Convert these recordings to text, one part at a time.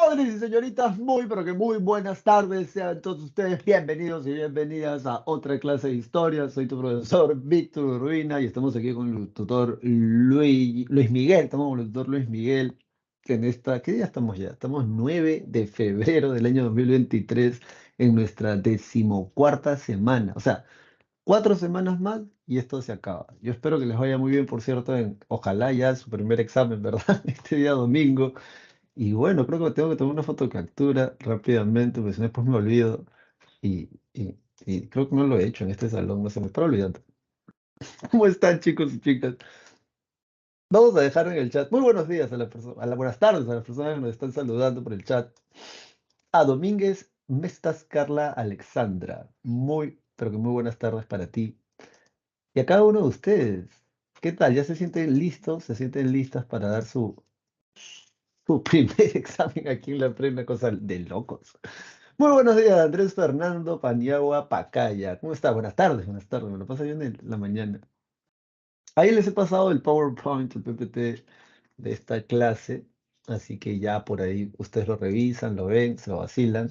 Señores y señoritas, muy pero que muy buenas tardes. Sean todos ustedes bienvenidos y bienvenidas a otra clase de historia. Soy tu profesor Víctor Urbina y estamos aquí con el tutor Luis Miguel. Estamos con el tutor Luis Miguel. Que en esta, ¿qué día estamos ya? Estamos 9 de febrero del año 2023 en nuestra decimocuarta semana. O sea, 4 semanas más y esto se acaba. Yo espero que les vaya muy bien, por cierto, ojalá ya su primer examen, ¿verdad? Este día domingo. Y bueno, creo que tengo que tomar una fotocaptura rápidamente, porque si no después me olvido. Y, y- y creo que no lo he hecho en este salón, no se me está olvidando. ¿Cómo están, chicos y chicas? Vamos a dejar en el chat. Muy buenos días a las personas, buenas tardes a las personas que nos están saludando por el chat. A Domínguez, Mestas Carla Alexandra. Muy, pero que muy buenas tardes para ti. Y a cada uno de ustedes. ¿Qué tal? ¿Ya se sienten listos? ¿Se sienten listas para dar su primer examen aquí en la primera cosa de locos? Muy buenos días, Andrés Fernando Paniagua Pacaya. ¿Cómo está? Buenas tardes, buenas tardes. Me lo pasa bien en la mañana. Ahí les he pasado el PowerPoint, el PPT de esta clase. Así que ya por ahí ustedes lo revisan, lo ven, se lo vacilan.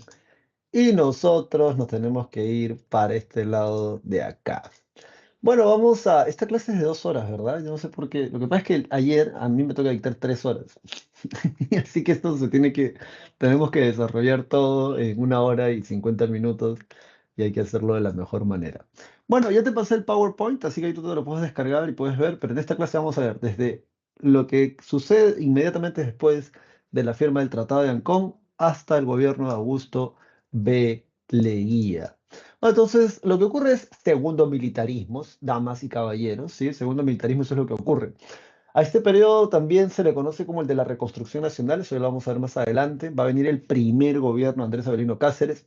Y nosotros nos tenemos que ir para este lado de acá. Bueno, vamos a... Esta clase es de 2 horas, ¿verdad? Yo no sé por qué. Lo que pasa es que ayer a mí me toca dictar 3 horas. Así que esto tenemos que desarrollar todo en 1 hora y 50 minutos y hay que hacerlo de la mejor manera. Bueno, ya te pasé el PowerPoint, así que ahí tú te lo puedes descargar y puedes ver, pero en esta clase vamos a ver desde lo que sucede inmediatamente después de la firma del Tratado de Ancón hasta el gobierno de Augusto B. Leguía. Bueno, entonces, lo que ocurre es segundo militarismos, damas y caballeros, ¿sí? Segundo militarismo, eso es lo que ocurre. A este periodo también se le conoce como el de la reconstrucción nacional, eso ya lo vamos a ver más adelante. Va a venir el primer gobierno Andrés Avelino Cáceres,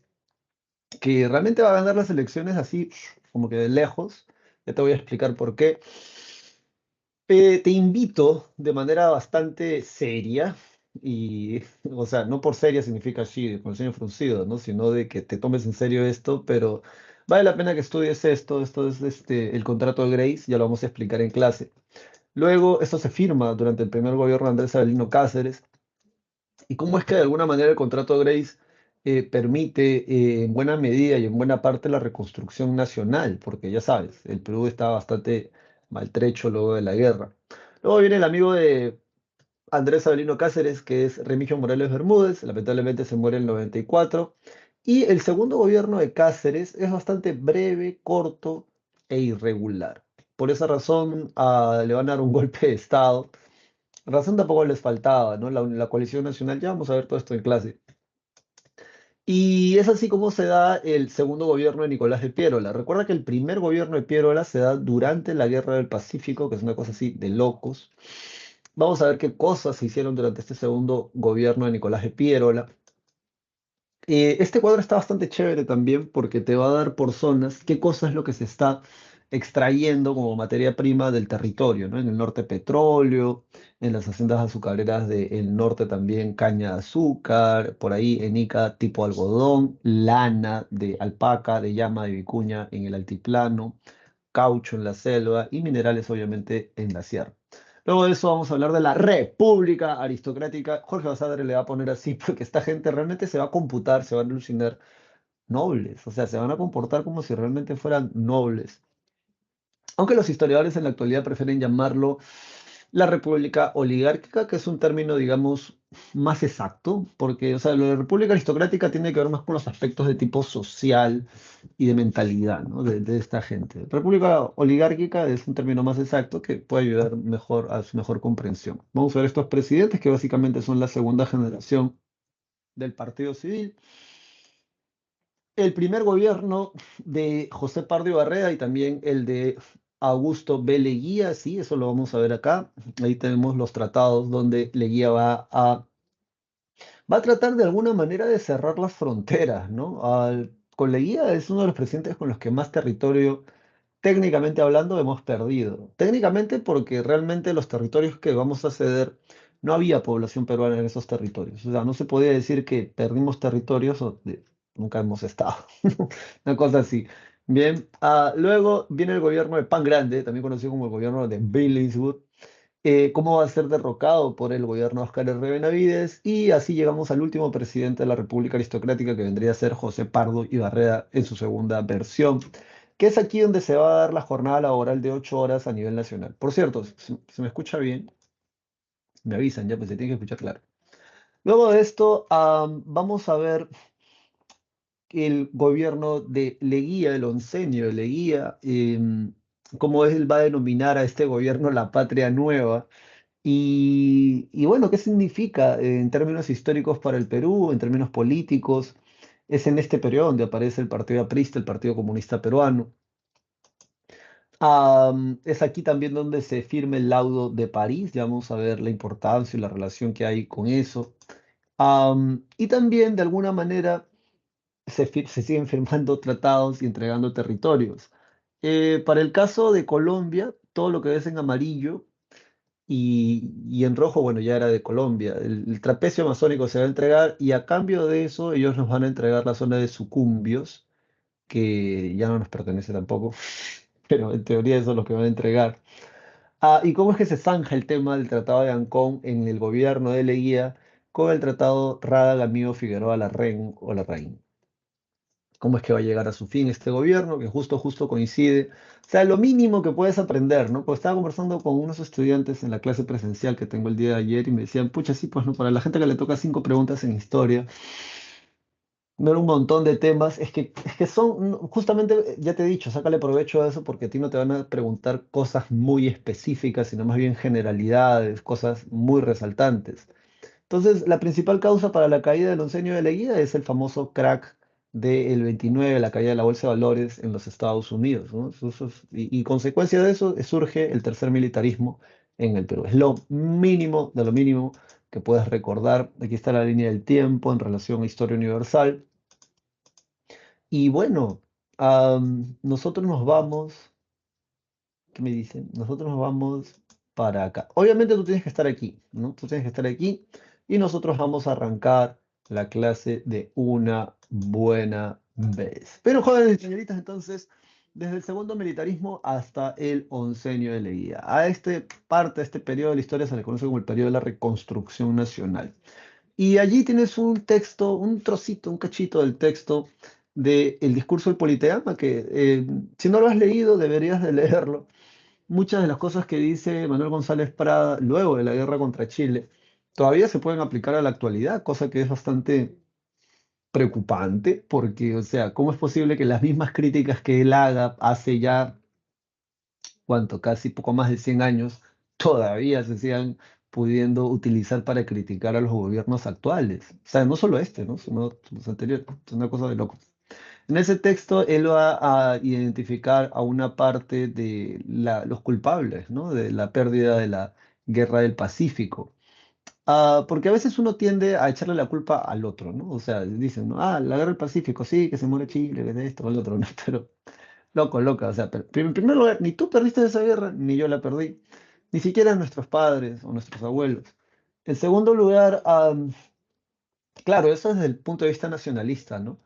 que realmente va a ganar las elecciones así como que de lejos. Ya te voy a explicar por qué. Te invito de manera bastante seria, y, o sea, no por seria significa así, con el ceño fruncido, ¿no? Sino de que te tomes en serio esto, pero vale la pena que estudies esto. Esto es el contrato de Grace, ya lo vamos a explicar en clase. Luego, esto se firma durante el primer gobierno de Andrés Avelino Cáceres. ¿Y cómo es que de alguna manera el contrato de Grace permite en buena medida y en buena parte la reconstrucción nacional? Porque ya sabes, el Perú está bastante maltrecho luego de la guerra. Luego viene el amigo de Andrés Avelino Cáceres, que es Remigio Morales Bermúdez, lamentablemente se muere en el 94. Y el segundo gobierno de Cáceres es bastante breve, corto e irregular. Por esa razón, le van a dar un golpe de Estado. Razón tampoco les faltaba, ¿no? La coalición nacional, ya vamos a ver todo esto en clase. Y es así como se da el segundo gobierno de Nicolás de Piérola. Recuerda que el primer gobierno de Piérola se da durante la Guerra del Pacífico, que es una cosa así de locos. Vamos a ver qué cosas se hicieron durante este segundo gobierno de Nicolás de Piérola. Este cuadro está bastante chévere también porque te va a dar por zonas qué cosa es lo que se está extrayendo como materia prima del territorio, ¿no? En el norte petróleo, en las haciendas azucareras del norte también caña de azúcar, por ahí en Ica tipo algodón, lana de alpaca, de llama, de vicuña en el altiplano, caucho en la selva y minerales obviamente en la sierra. Luego de eso vamos a hablar de la República Aristocrática. Jorge Basadre le va a poner así porque esta gente realmente se va a computar, se van a alucinar nobles, o sea, se van a comportar como si realmente fueran nobles. Aunque los historiadores en la actualidad prefieren llamarlo la república oligárquica, que es un término, digamos, más exacto, porque, o sea, lo de república aristocrática tiene que ver más con los aspectos de tipo social y de mentalidad, ¿no? De esta gente. República oligárquica es un término más exacto que puede ayudar mejor a su mejor comprensión. Vamos a ver estos presidentes que básicamente son la segunda generación del Partido Civil. El primer gobierno de José Pardo Barreda y también el de Augusto B. Leguía, sí, eso lo vamos a ver acá. Ahí tenemos los tratados donde Leguía va a tratar de alguna manera de cerrar las fronteras, ¿no? Con Leguía es uno de los presidentes con los que más territorio, técnicamente hablando, hemos perdido. Técnicamente porque realmente los territorios que vamos a ceder, no había población peruana en esos territorios. O sea, no se podía decir que perdimos territorios o nunca hemos estado. Una cosa así. Bien, luego viene el gobierno de Pan Grande, también conocido como el gobierno de Bill Eastwood. cómo va a ser derrocado por el gobierno de Óscar R. Benavides, y así llegamos al último presidente de la República Aristocrática, que vendría a ser José Pardo Ibarreda en su segunda versión, que es aquí donde se va a dar la jornada laboral de 8 horas a nivel nacional. Por cierto, ¿se me escucha bien? Me avisan ya, pues se tiene que escuchar claro. Luego de esto, vamos a ver el gobierno de Leguía, el oncenio de Leguía, cómo él va a denominar a este gobierno la patria nueva. Y bueno, ¿qué significa en términos históricos para el Perú, en términos políticos? Es en este periodo donde aparece el Partido Aprista, el Partido Comunista Peruano. Es aquí también donde se firma el laudo de París, ya vamos a ver la importancia y la relación que hay con eso. Y también, de alguna manera, se siguen firmando tratados y entregando territorios. Para el caso de Colombia, todo lo que ves en amarillo y en rojo, bueno, ya era de Colombia. El trapecio amazónico se va a entregar, y a cambio de eso ellos nos van a entregar la zona de Sucumbios, que ya no nos pertenece tampoco, pero en teoría eso es lo que van a entregar. ¿Y cómo es que se zanja el tema del Tratado de Ancón en el gobierno de Leguía con el Tratado Rada-Gamío Figueroa Larraín o Larraín? ¿Cómo es que va a llegar a su fin este gobierno, que justo coincide? O sea, lo mínimo que puedes aprender, ¿no? Pues estaba conversando con unos estudiantes en la clase presencial que tengo el día de ayer, y me decían, pucha, sí, pues no, para la gente que le toca 5 preguntas en historia, no era un montón de temas, es que son, justamente, ya te he dicho, sácale provecho a eso, porque a ti no te van a preguntar cosas muy específicas, sino más bien generalidades, cosas muy resaltantes. Entonces, la principal causa para la caída del oncenio de Leguía es el famoso crack del 29, la caída de la bolsa de valores en los Estados Unidos, ¿no? Y consecuencia de eso surge el tercer militarismo en el Perú. Es lo mínimo de lo mínimo que puedes recordar. Aquí está la línea del tiempo en relación a historia universal. Y bueno, nosotros nos vamos. ¿Qué me dicen? Nosotros nos vamos para acá. Obviamente tú tienes que estar aquí, ¿no? Tú tienes que estar aquí, y nosotros vamos a arrancar la clase de una buena vez. Pero jóvenes y señoritas, entonces, desde el segundo militarismo hasta el oncenio de Leguía. A este periodo de la historia se le conoce como el periodo de la reconstrucción nacional. Y allí tienes un texto, un trocito, un cachito del texto del discurso del Politeama, que si no lo has leído, deberías de leerlo. Muchas de las cosas que dice Manuel González Prada luego de la guerra contra Chile todavía se pueden aplicar a la actualidad, cosa que es bastante preocupante, porque, o sea, ¿cómo es posible que las mismas críticas que él haga hace ya, cuánto, casi poco más de 100 años, todavía se sigan pudiendo utilizar para criticar a los gobiernos actuales? O sea, no solo este, ¿no? Sino los anteriores. Es una cosa de loco. En ese texto él va a identificar a una parte de los culpables, ¿no? De la pérdida de la guerra del Pacífico. Porque a veces uno tiende a echarle la culpa al otro, ¿no? O sea, dicen, ¿no? La guerra del Pacífico, sí, que se muere Chile, que es esto, que el otro, ¿no? Pero loco, loca, o sea, en primer lugar, ni tú perdiste esa guerra, ni yo la perdí, ni siquiera nuestros padres o nuestros abuelos. En segundo lugar, claro, eso desde el punto de vista nacionalista, ¿no?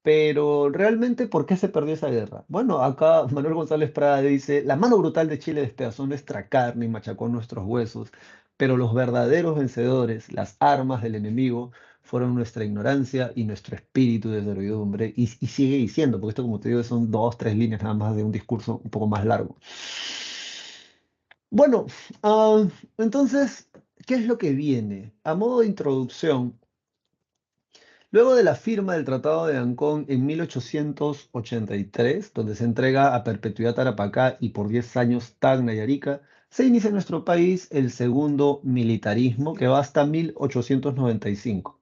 Pero realmente, ¿por qué se perdió esa guerra? Bueno, acá Manuel González Prada dice, la mano brutal de Chile despedazó nuestra carne y machacó nuestros huesos, pero los verdaderos vencedores, las armas del enemigo, fueron nuestra ignorancia y nuestro espíritu de servidumbre. Y sigue diciendo, porque esto, como te digo, son 2, 3 líneas nada más de un discurso un poco más largo. Bueno, entonces, ¿qué es lo que viene? A modo de introducción, luego de la firma del Tratado de Ancón en 1883, donde se entrega a perpetuidad Tarapacá y por 10 años Tacna y Arica, se inicia en nuestro país el segundo militarismo, que va hasta 1895.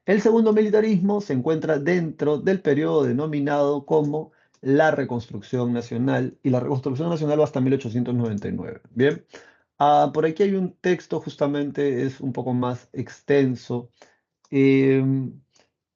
El segundo militarismo se encuentra dentro del periodo denominado como la Reconstrucción Nacional, y la Reconstrucción Nacional va hasta 1899. Bien, por aquí hay un texto, justamente es un poco más extenso. em,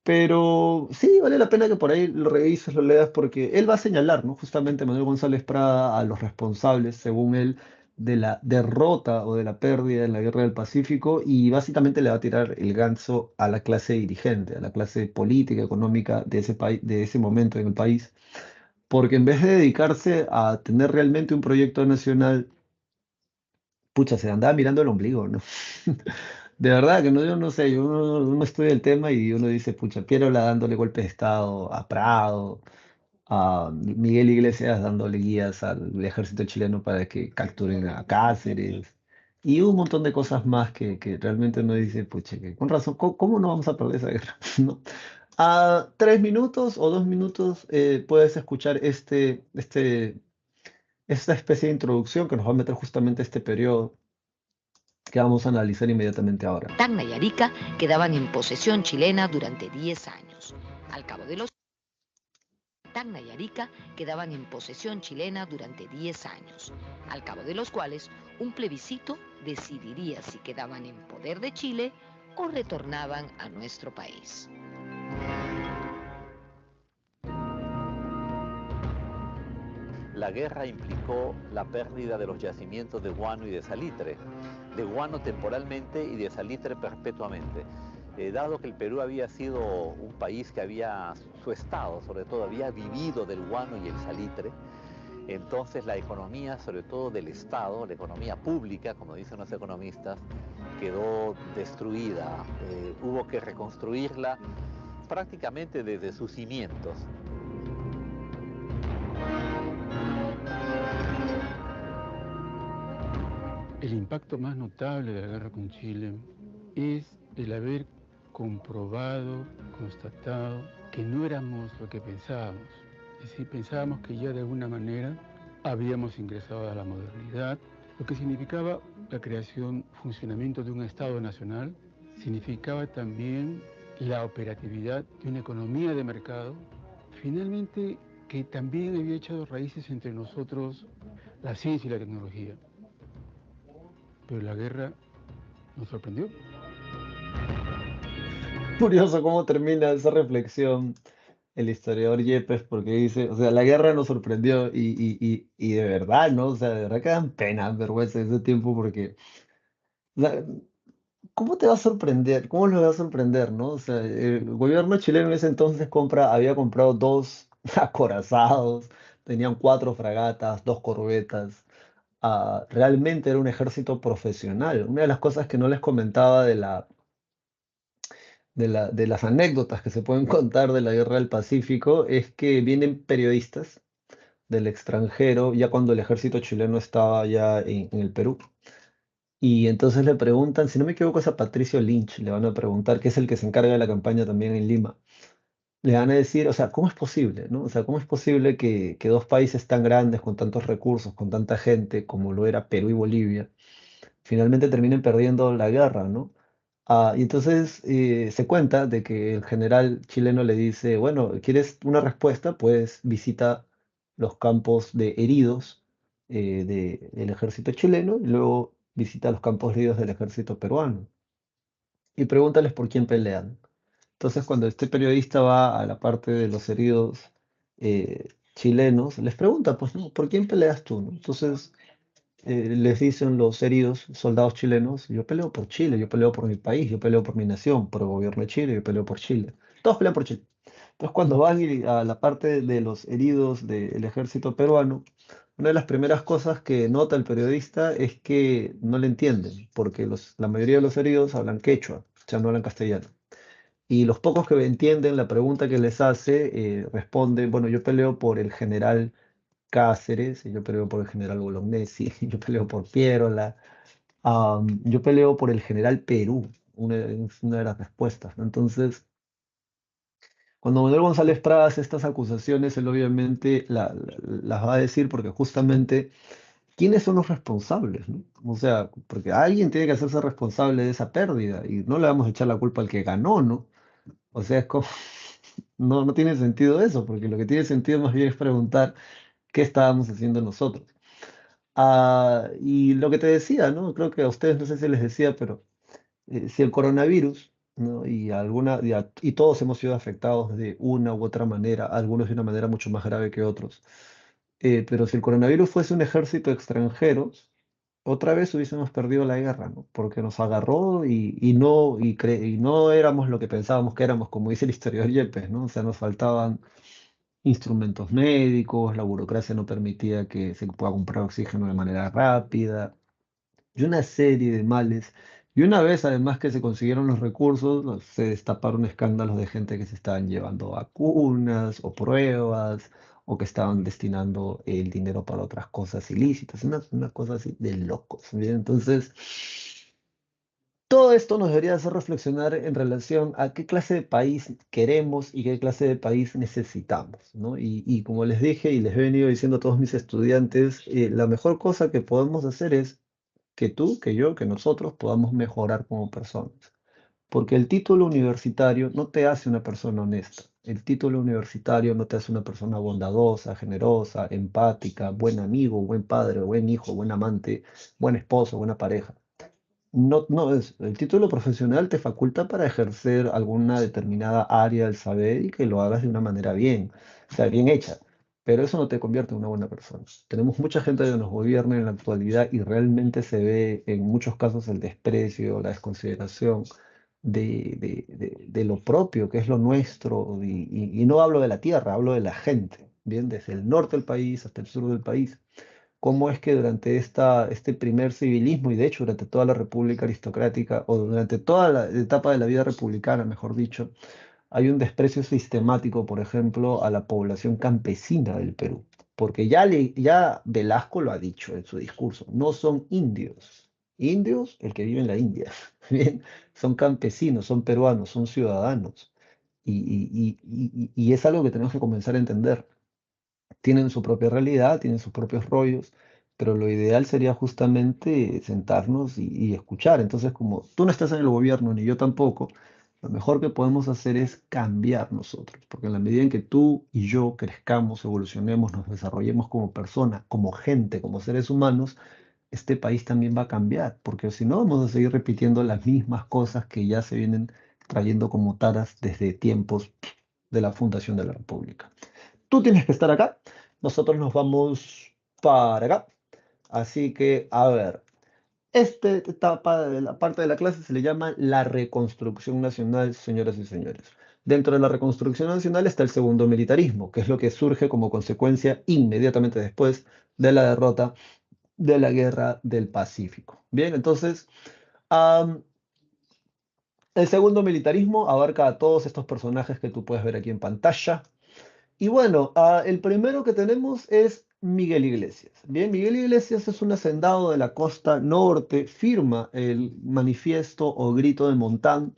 pero sí, vale la pena que por ahí lo revises, lo leas, porque él va a señalar, ¿no? Justamente Manuel González Prada, a los responsables, según él, de la derrota o de la pérdida en la Guerra del Pacífico, y básicamente le va a tirar el ganso a la clase dirigente, a la clase política, económica de ese país, de ese momento en el país, porque en vez de dedicarse a tener realmente un proyecto nacional pucha, se andaba mirando el ombligo, ¿no? De verdad que no, yo no sé, uno estudia el tema y uno dice, pucha, Piérola dándole golpe de estado a Prado, a Miguel Iglesias dándole guías al ejército chileno para que capturen a Cáceres, y un montón de cosas más que realmente uno dice, pucha, que con razón, ¿cómo no vamos a perder esa guerra? ¿No? A 3 minutos o 2 minutos puedes escuchar esta especie de introducción que nos va a meter justamente a este periodo que vamos a analizar inmediatamente ahora. Tacna y Arica quedaban en posesión chilena durante 10 años. Al cabo de los Tacna y Arica quedaban en posesión chilena durante 10 años, al cabo de los cuales un plebiscito decidiría si quedaban en poder de Chile o retornaban a nuestro país. La guerra implicó la pérdida de los yacimientos de guano y de salitre, de guano temporalmente y de salitre perpetuamente. Dado que el Perú había sido un país que había, su estado sobre todo, había vivido del guano y el salitre, entonces la economía, sobre todo del Estado, la economía pública, como dicen los economistas, quedó destruida. Hubo que reconstruirla prácticamente desde sus cimientos. El impacto más notable de la guerra con Chile es el haber comprobado, constatado que no éramos lo que pensábamos. Es decir, pensábamos que ya de alguna manera habíamos ingresado a la modernidad, lo que significaba la creación, funcionamiento de un Estado nacional, significaba también la operatividad de una economía de mercado, finalmente que también había echado raíces entre nosotros la ciencia y la tecnología. Pero la guerra nos sorprendió. Curioso cómo termina esa reflexión el historiador Yepes, porque dice, o sea, la guerra nos sorprendió y de verdad, ¿no? O sea, de verdad que dan pena, vergüenza ese tiempo porque, o sea, ¿cómo te va a sorprender? ¿Cómo lo va a sorprender, no? O sea, el gobierno chileno en ese entonces había comprado dos acorazados, tenían 4 fragatas, 2 corbetas. Realmente era un ejército profesional. Una de las cosas que no les comentaba de las anécdotas que se pueden contar de la Guerra del Pacífico es que vienen periodistas del extranjero ya cuando el ejército chileno estaba ya en el Perú. Y entonces le preguntan, si no me equivoco, es a Patricio Lynch, le van a preguntar, que es el que se encarga de la campaña también en Lima. Le van a decir, o sea, ¿cómo es posible, no? O sea, ¿cómo es posible que dos países tan grandes, con tantos recursos, con tanta gente, como lo era Perú y Bolivia, finalmente terminen perdiendo la guerra, ¿no? Y entonces se cuenta de que el general chileno le dice, bueno, ¿quieres una respuesta? Pues visita los campos de heridos del ejército chileno y luego visita los campos de heridos del ejército peruano y pregúntales por quién pelean. Entonces, cuando este periodista va a la parte de los heridos chilenos, les pregunta, pues, ¿no? ¿Por quién peleas tú, no? Entonces, les dicen los heridos soldados chilenos, yo peleo por Chile, yo peleo por mi país, yo peleo por mi nación, por el gobierno de Chile, yo peleo por Chile. Todos pelean por Chile. Entonces cuando van a la parte de los heridos del ejército peruano, una de las primeras cosas que nota el periodista es que no le entienden, porque la mayoría de los heridos hablan quechua, o sea, no hablan castellano. Y los pocos que entienden la pregunta que les hace, responden, bueno, yo peleo por el general Cáceres, yo peleo por el general Bolognesi, yo peleo por Piérola, yo peleo por el general Perú, es una de las respuestas, ¿no? Entonces, cuando Manuel González Prada hace estas acusaciones, él obviamente las va a decir porque justamente, ¿quiénes son los responsables, no? O sea, porque alguien tiene que hacerse responsable de esa pérdida y no le vamos a echar la culpa al que ganó, ¿no? O sea, es como, no tiene sentido eso, porque lo que tiene sentido más bien es preguntar qué estábamos haciendo nosotros. Y lo que te decía, ¿no? Creo que a ustedes no sé si les decía, pero si el coronavirus, ¿no? Y todos hemos sido afectados de una u otra manera, algunos de una manera mucho más grave que otros. Pero si el coronavirus fuese un ejército extranjero, otra vez hubiésemos perdido la guerra, ¿no? Porque nos agarró y no éramos lo que pensábamos que éramos, como dice el historiador Yepes, ¿no? O sea, nos faltaban instrumentos médicos, la burocracia no permitía que se pueda comprar oxígeno de manera rápida. y una serie de males. Y una vez además que se consiguieron los recursos, se destaparon escándalos de gente que se estaban llevando vacunas o pruebas o que estaban destinando el dinero para otras cosas ilícitas, una cosa así de locos, ¿bien? Entonces, todo esto nos debería hacer reflexionar en relación a qué clase de país queremos y qué clase de país necesitamos, ¿no? Y como les dije y les he venido diciendo a todos mis estudiantes, la mejor cosa que podemos hacer es que tú, que yo, que nosotros podamos mejorar como personas. Porque el título universitario no te hace una persona honesta. El título universitario no te hace una persona bondadosa, generosa, empática, buen amigo, buen padre, buen hijo, buen amante, buen esposo, buena pareja. No, no es, el título profesional te faculta para ejercer alguna determinada área del saber y que lo hagas de una manera bien, o sea, bien hecha. Pero eso no te convierte en una buena persona. Tenemos mucha gente que nos gobierna en la actualidad y realmente se ve en muchos casos el desprecio, la desconsideración de lo propio, que es lo nuestro. Y no hablo de la tierra, hablo de la gente, bien, desde el norte del país hasta el sur del país cómo es que durante este primer civilismo y de hecho durante toda la República aristocrática o durante toda la etapa de la vida republicana, mejor dicho, hay un desprecio sistemático, por ejemplo, a la población campesina del Perú. Porque ya Velasco lo ha dicho en su discurso, no son indios. Indios, el que vive en la India. Bien, son campesinos, son peruanos, son ciudadanos. Y es algo que tenemos que comenzar a entender tienen su propia realidad, tienen sus propios rollos, pero lo ideal sería justamente sentarnos y escuchar. Entonces, como tú no estás en el gobierno, ni yo tampoco, lo mejor que podemos hacer es cambiar nosotros, porque en la medida en que tú y yo crezcamos, evolucionemos, nos desarrollemos como personas, como gente, como seres humanos, este país también va a cambiar, porque si no, vamos a seguir repitiendo las mismas cosas que ya se vienen trayendo como taras desde tiempos de la fundación de la República. Tú tienes que estar acá, nosotros nos vamos para acá. Así que, a ver, esta etapa de la parte de la clase se le llama la reconstrucción nacional, señoras y señores. Dentro de la reconstrucción nacional está el segundo militarismo, que es lo que surge como consecuencia inmediatamente después de la derrota de la Guerra del Pacífico. Bien, entonces, am, el segundo militarismo abarca a todos estos personajes que tú puedes ver aquí en pantalla. Y bueno, el primero que tenemos es Miguel Iglesias. Bien, Miguel Iglesias es un hacendado de la costa norte, firma el manifiesto o grito de Montán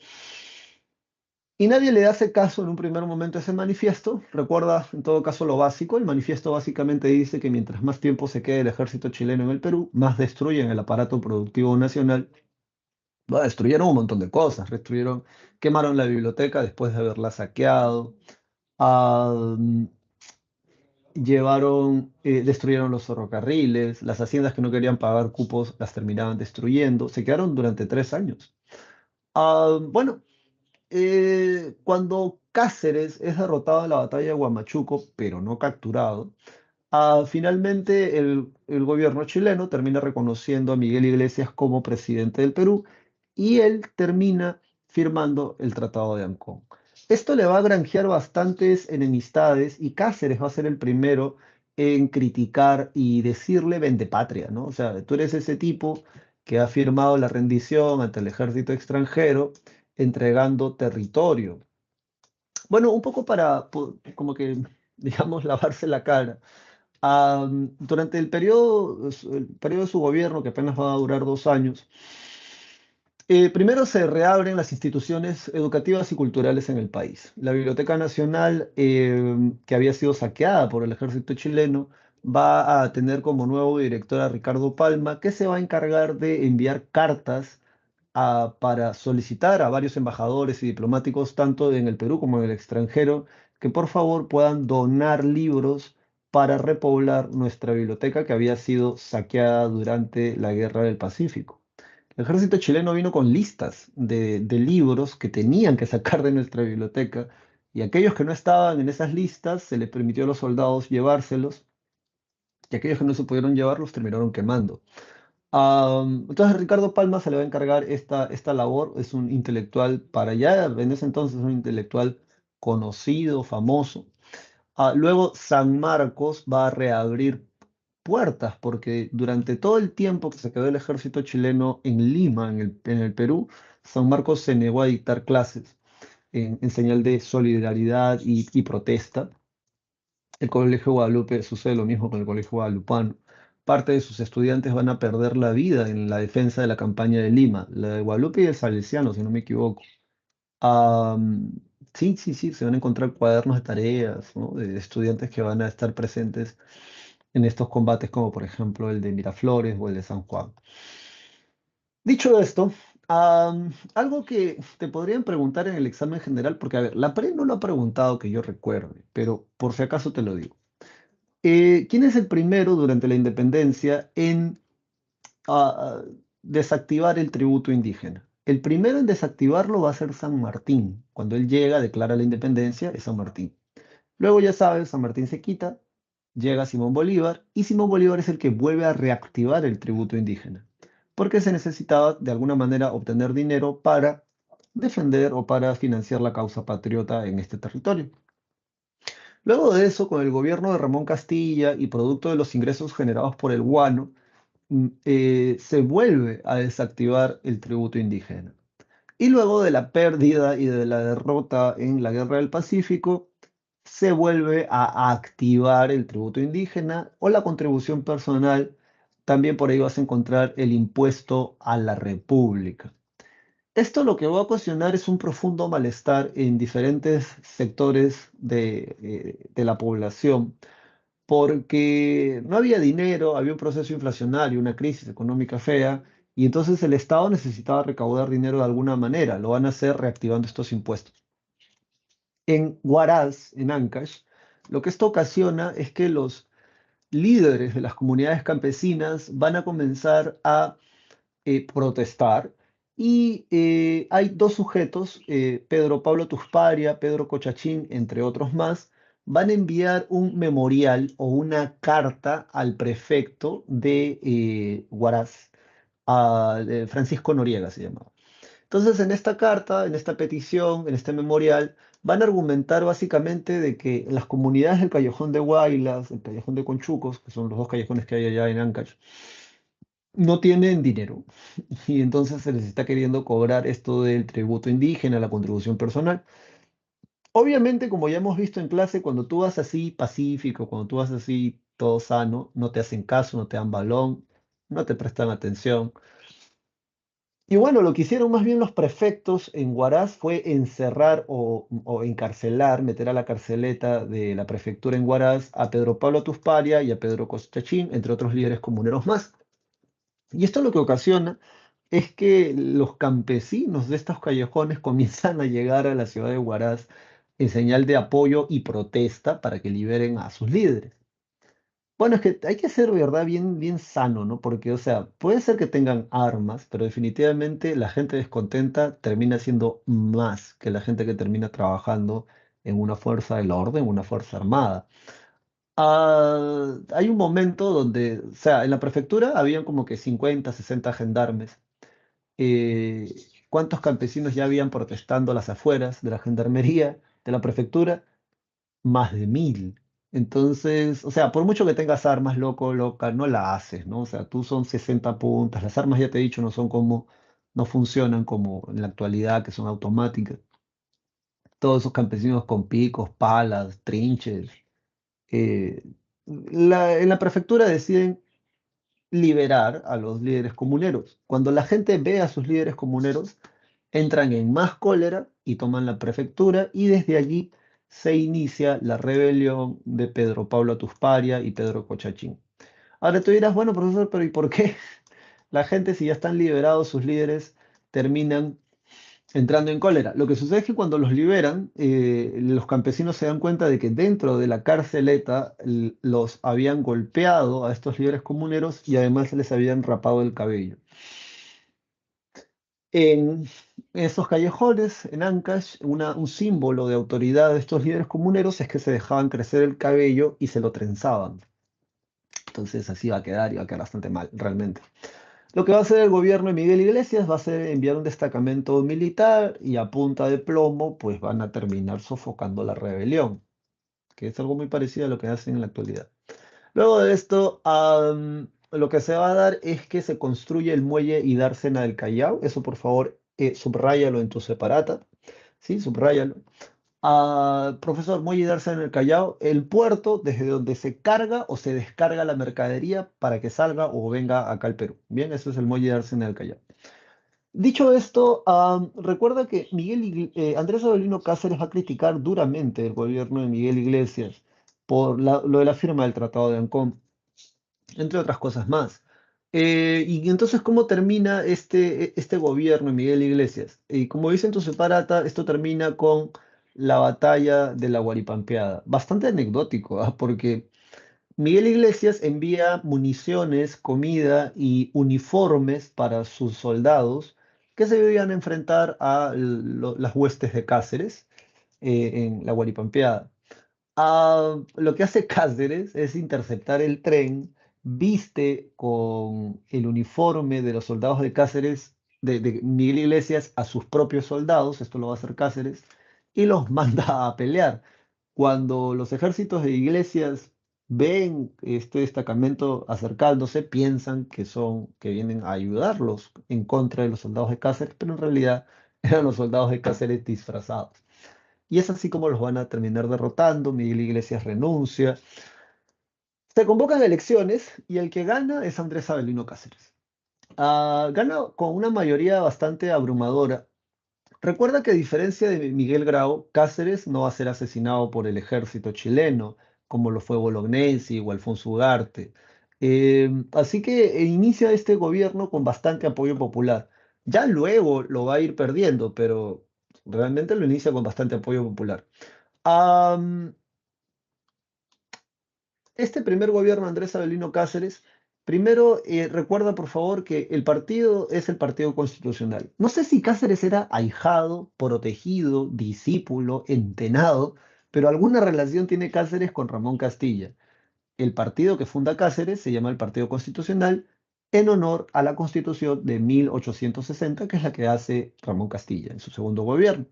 y nadie le hace caso en un primer momento a ese manifiesto. Recuerda en todo caso lo básico, el manifiesto básicamente dice que mientras más tiempo se quede el ejército chileno en el Perú, más destruyen el aparato productivo nacional. Bueno, destruyeron un montón de cosas, quemaron la biblioteca después de haberla saqueado. Ah, destruyeron los ferrocarriles, las haciendas que no querían pagar cupos las terminaban destruyendo, se quedaron durante 3 años. Bueno, cuando Cáceres es derrotado en la batalla de Huamachuco, pero no capturado, finalmente el gobierno chileno termina reconociendo a Miguel Iglesias como presidente del Perú y él termina firmando el Tratado de Ancón. Esto le va a granjear bastantes enemistades y Cáceres va a ser el primero en criticar y decirle vende patria, ¿no? O sea, tú eres ese tipo que ha firmado la rendición ante el ejército extranjero entregando territorio. Bueno, un poco para como que, digamos, lavarse la cara. Durante el periodo de su gobierno, que apenas va a durar 2 años, primero se reabren las instituciones educativas y culturales en el país. La Biblioteca Nacional, que había sido saqueada por el ejército chileno, va a tener como nuevo director a Ricardo Palma, que se va a encargar de enviar cartas para solicitar a varios embajadores y diplomáticos, tanto en el Perú como en el extranjero, que por favor puedan donar libros para repoblar nuestra biblioteca que había sido saqueada durante la Guerra del Pacífico. El ejército chileno vino con listas de libros que tenían que sacar de nuestra biblioteca y aquellos que no estaban en esas listas se les permitió a los soldados llevárselos y aquellos que no se pudieron llevar los terminaron quemando. Entonces Ricardo Palma se le va a encargar esta labor, es un intelectual para allá, en ese entonces un intelectual conocido, famoso. Luego San Marcos va a reabrir puertas, porque durante todo el tiempo que se quedó el ejército chileno en Lima, en el Perú, San Marcos se negó a dictar clases en señal de solidaridad y protesta. El Colegio Guadalupe sucede lo mismo con el Colegio Guadalupano. Parte de sus estudiantes van a perder la vida en la defensa de la campaña de Lima, la de Guadalupe y el Salesiano, si no me equivoco. Am, sí, sí, sí, se van a encontrar cuadernos de tareas, ¿no? De estudiantes que van a estar presentes en estos combates, como por ejemplo el de Miraflores o el de San Juan. Dicho esto, algo que te podrían preguntar en el examen general, porque a ver, la PRE no lo ha preguntado que yo recuerde, pero por si acaso te lo digo. ¿Quién es el primero durante la independencia en desactivar el tributo indígena? El primero en desactivarlo va a ser San Martín. Cuando él llega, declara la independencia, es San Martín. Luego, ya sabes, San Martín se quita, llega Simón Bolívar, y Simón Bolívar es el que vuelve a reactivar el tributo indígena, porque se necesitaba de alguna manera obtener dinero para defender o para financiar la causa patriota en este territorio. Luego de eso, con el gobierno de Ramón Castilla y producto de los ingresos generados por el guano, se vuelve a desactivar el tributo indígena. Y luego de la pérdida y de la derrota en la Guerra del Pacífico, se vuelve a activar el tributo indígena o la contribución personal. También por ahí vas a encontrar el impuesto a la República. Esto lo que va a ocasionar es un profundo malestar en diferentes sectores de la población, porque no había dinero, había un proceso inflacionario, una crisis económica fea, y entonces el Estado necesitaba recaudar dinero de alguna manera. Lo van a hacer reactivando estos impuestos. En Huaraz, en Ancash, lo que esto ocasiona es que los líderes de las comunidades campesinas van a comenzar a protestar. Y hay dos sujetos, Pedro Pablo Tusparia, Pedro Cochachín, entre otros más, van a enviar un memorial o una carta al prefecto de Huaraz, Francisco Noriega se llamaba. Entonces, en esta carta, en esta petición, en este memorial, van a argumentar básicamente de que las comunidades del Callejón de Huaylas, el Callejón de Conchucos, que son los dos callejones que hay allá en Ancash, no tienen dinero y entonces se les está queriendo cobrar esto del tributo indígena, la contribución personal. Obviamente, como ya hemos visto en clase, cuando tú vas así pacífico, cuando tú vas así todo sano, no te hacen caso, no te dan balón, no te prestan atención. Y bueno, lo que hicieron más bien los prefectos en Huaraz fue encerrar o encarcelar, meter a la carceleta de la prefectura en Huaraz a Pedro Pablo Tusparia y a Pedro Costachín, entre otros líderes comuneros más. Y esto lo que ocasiona es que los campesinos de estos callejones comienzan a llegar a la ciudad de Huaraz en señal de apoyo y protesta para que liberen a sus líderes. Bueno, es que hay que ser, ¿verdad? Bien, bien sano, ¿no? Porque, o sea, puede ser que tengan armas, pero definitivamente la gente descontenta termina siendo más que la gente que termina trabajando en una fuerza del orden, una fuerza armada. Hay un momento donde, o sea, en la prefectura habían como que 50, 60 gendarmes. Eh, ¿Cuántos campesinos ya habían protestando a las afueras de la gendarmería de la prefectura? Más de 1000. Entonces, o sea, por mucho que tengas armas, loco, loca, no la haces, ¿no? O sea, tú son 60 puntas. Las armas, ya te he dicho, no funcionan como en la actualidad, que son automáticas. Todos esos campesinos con picos, palas, trinches. eh, en la prefectura deciden liberar a los líderes comuneros. Cuando la gente ve a sus líderes comuneros, entran en más cólera y toman la prefectura y desde allí se inicia la rebelión de Pedro Pablo Tusparia y Pedro Cochachín. Ahora tú dirás, bueno, profesor, pero ¿y por qué la gente, si ya están liberados sus líderes, terminan entrando en cólera? Lo que sucede es que cuando los liberan, los campesinos se dan cuenta de que dentro de la carceleta los habían golpeado a estos líderes comuneros y además les habían rapado el cabello. En esos callejones, en Ancash, un símbolo de autoridad de estos líderes comuneros es que se dejaban crecer el cabello y se lo trenzaban. Entonces así va a quedar y va a quedar bastante mal, realmente. Lo que va a hacer el gobierno de Miguel Iglesias va a ser enviar un destacamento militar y a punta de plomo, pues van a terminar sofocando la rebelión, que es algo muy parecido a lo que hacen en la actualidad. Luego de esto, lo que se va a dar es que se construye el muelle y dársena del Callao. Eso, por favor, subráyalo en tu separata. ¿Sí? Subráyalo. Profesor, muelle y dársena en el Callao, el puerto desde donde se carga o se descarga la mercadería para que salga o venga acá al Perú. Bien, eso es el muelle y dársena del Callao. Dicho esto, recuerda que Andrés Avelino Cáceres va a criticar duramente el gobierno de Miguel Iglesias por lo de la firma del Tratado de Ancón, entre otras cosas más. Y entonces, ¿cómo termina este gobierno de Miguel Iglesias? Y como dice en tu separata, esto termina con la batalla de la Guaripampeada. Bastante anecdótico, ¿ah? Porque Miguel Iglesias envía municiones, comida y uniformes para sus soldados que se iban a enfrentar a las huestes de Cáceres en la Guaripampeada. Lo que hace Cáceres es interceptar el tren, viste con el uniforme de los soldados de Cáceres, de Miguel Iglesias, a sus propios soldados, esto lo va a hacer Cáceres, y los manda a pelear. Cuando los ejércitos de Iglesias ven este destacamento acercándose, piensan que vienen a ayudarlos en contra de los soldados de Cáceres, pero en realidad eran los soldados de Cáceres disfrazados. Y es así como los van a terminar derrotando. Miguel Iglesias renuncia. Se convocan elecciones y el que gana es Andrés Avelino Cáceres. Gana con una mayoría bastante abrumadora. Recuerda que a diferencia de Miguel Grau, Cáceres no va a ser asesinado por el ejército chileno, como lo fue Bolognesi o Alfonso Ugarte. Así que inicia este gobierno con bastante apoyo popular. Ya luego lo va a ir perdiendo, pero realmente lo inicia con bastante apoyo popular. Am, este primer gobierno de Andrés Avelino Cáceres, primero recuerda por favor que el partido es el Partido Constitucional. No sé si Cáceres era ahijado, protegido, discípulo, entenado, pero alguna relación tiene Cáceres con Ramón Castilla. El partido que funda Cáceres se llama el Partido Constitucional en honor a la Constitución de 1860, que es la que hace Ramón Castilla en su segundo gobierno.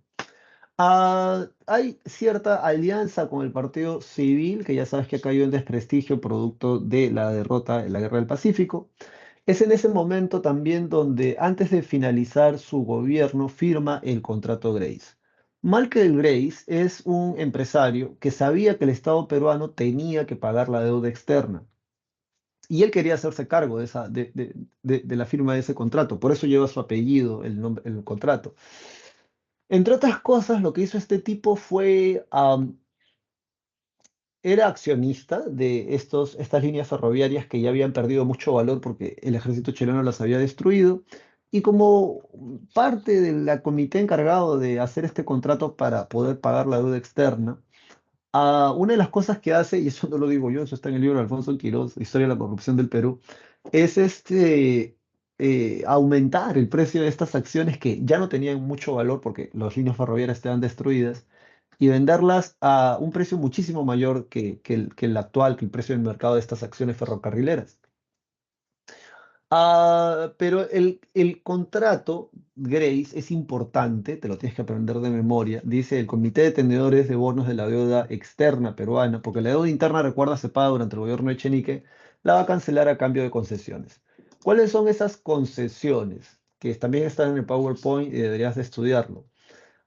Hay cierta alianza con el Partido Civil, que ya sabes que ha caído en desprestigio producto de la derrota en la Guerra del Pacífico. Es en ese momento también donde, antes de finalizar su gobierno, firma el contrato Grace. Michael Grace es un empresario que sabía que el Estado peruano tenía que pagar la deuda externa y él quería hacerse cargo de la firma de ese contrato. Por eso lleva su apellido, el contrato. Entre otras cosas, lo que hizo este tipo fue, era accionista de estas líneas ferroviarias que ya habían perdido mucho valor porque el ejército chileno las había destruido. Y como parte del comité encargado de hacer este contrato para poder pagar la deuda externa, una de las cosas que hace, y eso no lo digo yo, eso está en el libro de Alfonso Quirós, Historia de la corrupción del Perú, es aumentar el precio de estas acciones que ya no tenían mucho valor porque las líneas ferroviarias estaban destruidas y venderlas a un precio muchísimo mayor que el actual, que el precio del mercado de estas acciones ferrocarrileras. Pero el contrato, Grace, es importante, te lo tienes que aprender de memoria. Dice el Comité de Tenedores de Bonos de la Deuda Externa Peruana, porque la deuda interna, recuerda, se paga durante el gobierno de Echenique, la va a cancelar a cambio de concesiones. ¿Cuáles son esas concesiones? Que también están en el PowerPoint y deberías de estudiarlo.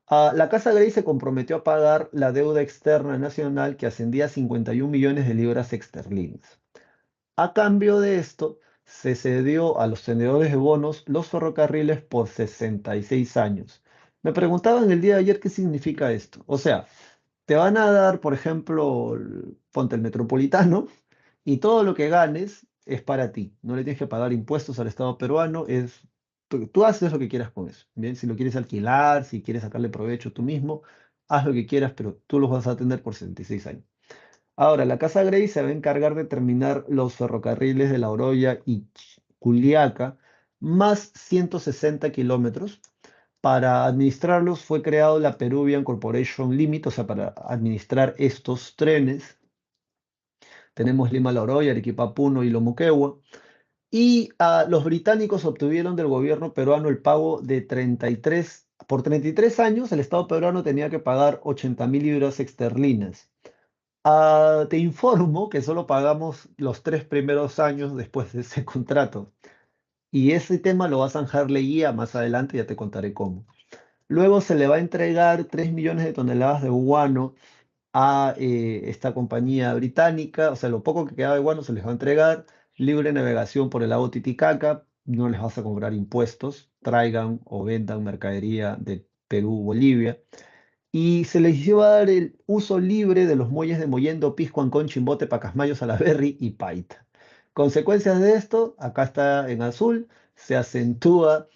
La Casa Grace se comprometió a pagar la deuda externa nacional que ascendía a 51 millones de libras esterlinas. A cambio de esto, se cedió a los tenedores de bonos los ferrocarriles por 66 años. Me preguntaban el día de ayer qué significa esto. O sea, te van a dar, por ejemplo, ponte el metropolitano y todo lo que ganes es para ti. No le tienes que pagar impuestos al Estado peruano, tú haces lo que quieras con eso. Bien, si lo quieres alquilar, si quieres sacarle provecho tú mismo, haz lo que quieras, pero tú los vas a tener por 66 años. Ahora, la Casa Grey se va a encargar de terminar los ferrocarriles de La Oroya y Juliaca, más 160 kilómetros. Para administrarlos fue creado la Peruvian Corporation Limited, o sea, para administrar estos trenes. Tenemos Lima La Oroya, Arequipa Puno y Lomoquegua. Y los británicos obtuvieron del gobierno peruano el pago de 33, por 33 años el Estado peruano tenía que pagar 80.000 libras esterlinas. Te informo que solo pagamos los 3 primeros años después de ese contrato. Y ese tema lo va a zanjar Leguía más adelante, ya te contaré cómo. Luego se le va a entregar 3 millones de toneladas de guano a esta compañía británica, o sea, lo poco que quedaba de guano se les va a entregar, libre navegación por el lago Titicaca, no les vas a cobrar impuestos, traigan o vendan mercadería de Perú, Bolivia, y se les iba a dar el uso libre de los muelles de Mollendo, Pisco, Ancón, Chimbote, Pacasmayo, Salaberry y Paita. Consecuencias de esto, acá está en azul, se acentúa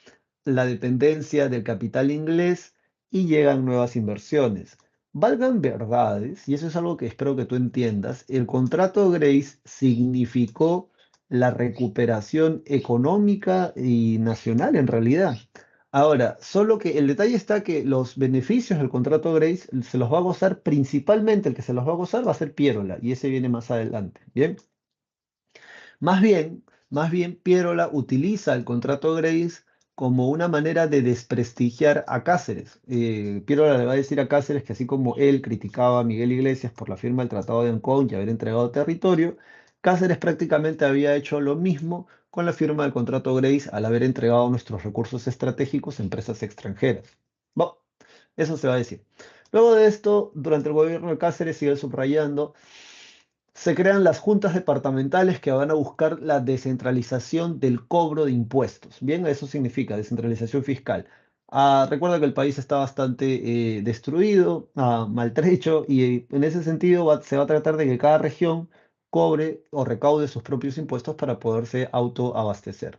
la dependencia del capital inglés y llegan nuevas inversiones. Valgan verdades, y eso es algo que espero que tú entiendas, el contrato Grace significó la recuperación económica y nacional en realidad. Ahora, solo que el detalle está que los beneficios del contrato Grace se los va a gozar principalmente, el que se los va a gozar va a ser Pierola, y ese viene más adelante. Bien, más bien, más bien Pierola utiliza el contrato Grace como una manera de desprestigiar a Cáceres. Pierola le va a decir a Cáceres que así como él criticaba a Miguel Iglesias por la firma del Tratado de Ancón y haber entregado territorio, Cáceres prácticamente había hecho lo mismo con la firma del contrato Grace al haber entregado nuestros recursos estratégicos a empresas extranjeras. Bueno, eso se va a decir. Luego de esto, durante el gobierno de Cáceres, sigue subrayando, se crean las juntas departamentales que van a buscar la descentralización del cobro de impuestos. Bien, eso significa descentralización fiscal. Recuerda que el país está bastante destruido, maltrecho, y en ese sentido se va a tratar de que cada región cobre o recaude sus propios impuestos para poderse autoabastecer.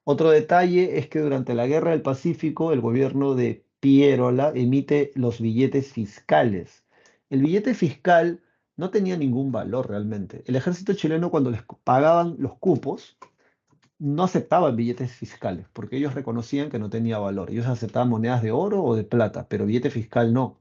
Otro detalle es que durante la Guerra del Pacífico el gobierno de Pierola emite los billetes fiscales. El billete fiscal no tenía ningún valor realmente. El ejército chileno cuando les pagaban los cupos no aceptaban billetes fiscales porque ellos reconocían que no tenía valor. Ellos aceptaban monedas de oro o de plata, pero billete fiscal no.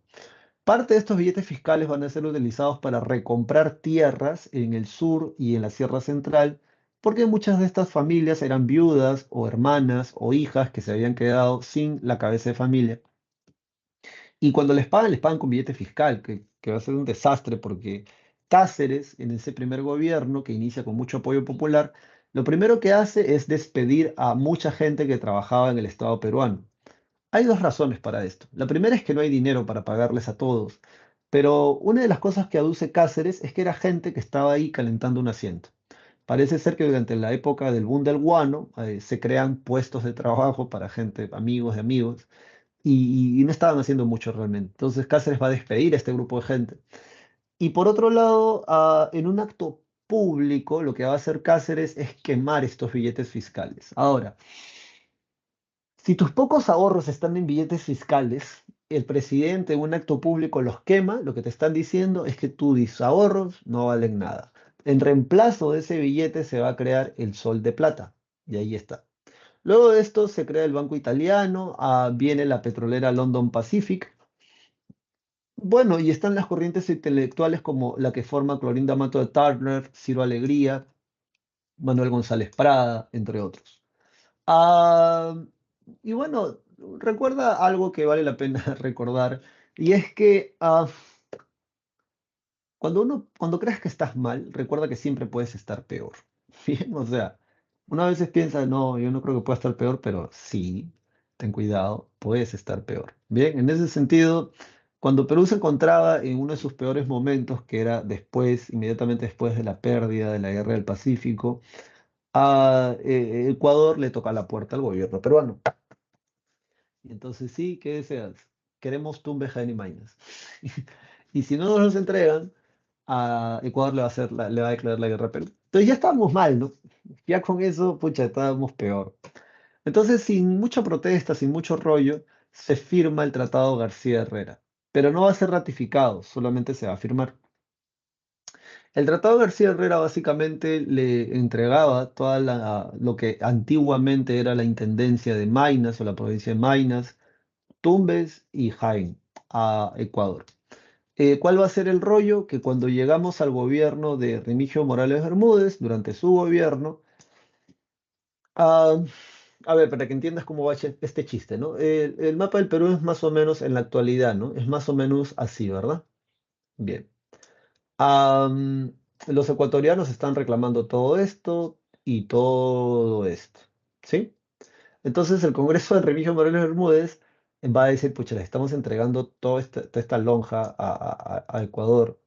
Parte de estos billetes fiscales van a ser utilizados para recomprar tierras en el sur y en la Sierra Central, porque muchas de estas familias eran viudas o hermanas o hijas que se habían quedado sin la cabeza de familia. Y cuando les pagan con billete fiscal, que va a ser un desastre porque Cáceres, en ese primer gobierno que inicia con mucho apoyo popular, lo primero que hace es despedir a mucha gente que trabajaba en el Estado peruano. Hay dos razones para esto. La primera es que no hay dinero para pagarles a todos, pero una de las cosas que aduce Cáceres es que era gente que estaba ahí calentando un asiento. Parece ser que durante la época del boom del guano se crean puestos de trabajo para gente, amigos de amigos, y no estaban haciendo mucho realmente. Entonces Cáceres va a despedir a este grupo de gente. Y por otro lado, en un acto público, lo que va a hacer Cáceres es quemar estos billetes fiscales. Ahora, si tus pocos ahorros están en billetes fiscales, el presidente en un acto público los quema, lo que te están diciendo es que tus ahorros no valen nada. En reemplazo de ese billete se va a crear el sol de plata. Y ahí está. Luego de esto se crea el Banco Italiano, viene la petrolera London Pacific. Bueno, y están las corrientes intelectuales como la que forma Clorinda Mato de Turner, Ciro Alegría, Manuel González Prada, entre otros. Ah, y bueno, recuerda algo que vale la pena recordar, y es que cuando creas que estás mal, recuerda que siempre puedes estar peor. Bien, o sea, una vez piensa, no, yo no creo que pueda estar peor, pero sí, ten cuidado, puedes estar peor. Bien, en ese sentido, cuando Perú se encontraba en uno de sus peores momentos, que era después, inmediatamente después de la pérdida de la Guerra del Pacífico, a Ecuador le toca la puerta al gobierno peruano. Y entonces sí, ¿qué deseas? Queremos tumbe Jaén y Maynas. Y si no nos los entregan, a Ecuador le va a declarar la guerra a Perú. Entonces ya estábamos mal, ¿no? Ya con eso, pucha, estábamos peor. Entonces, sin mucha protesta, sin mucho rollo, se firma el Tratado García Herrera. Pero no va a ser ratificado, solamente se va a firmar. El Tratado García Herrera básicamente le entregaba lo que antiguamente era la intendencia de Maynas o la provincia de Maynas, Tumbes y Jaén a Ecuador. ¿Cuál va a ser el rollo? Que cuando llegamos al gobierno de Remigio Morales Bermúdez, durante su gobierno, ah, a ver, para que entiendas cómo va este chiste, ¿no? El mapa del Perú es más o menos en la actualidad, ¿no? Es más o menos así, ¿verdad? Bien. Am, los ecuatorianos están reclamando todo esto y todo esto, ¿sí? Entonces el Congreso de Remigio Moreno Bermúdez va a decir, pucha, le estamos entregando toda esta lonja a Ecuador.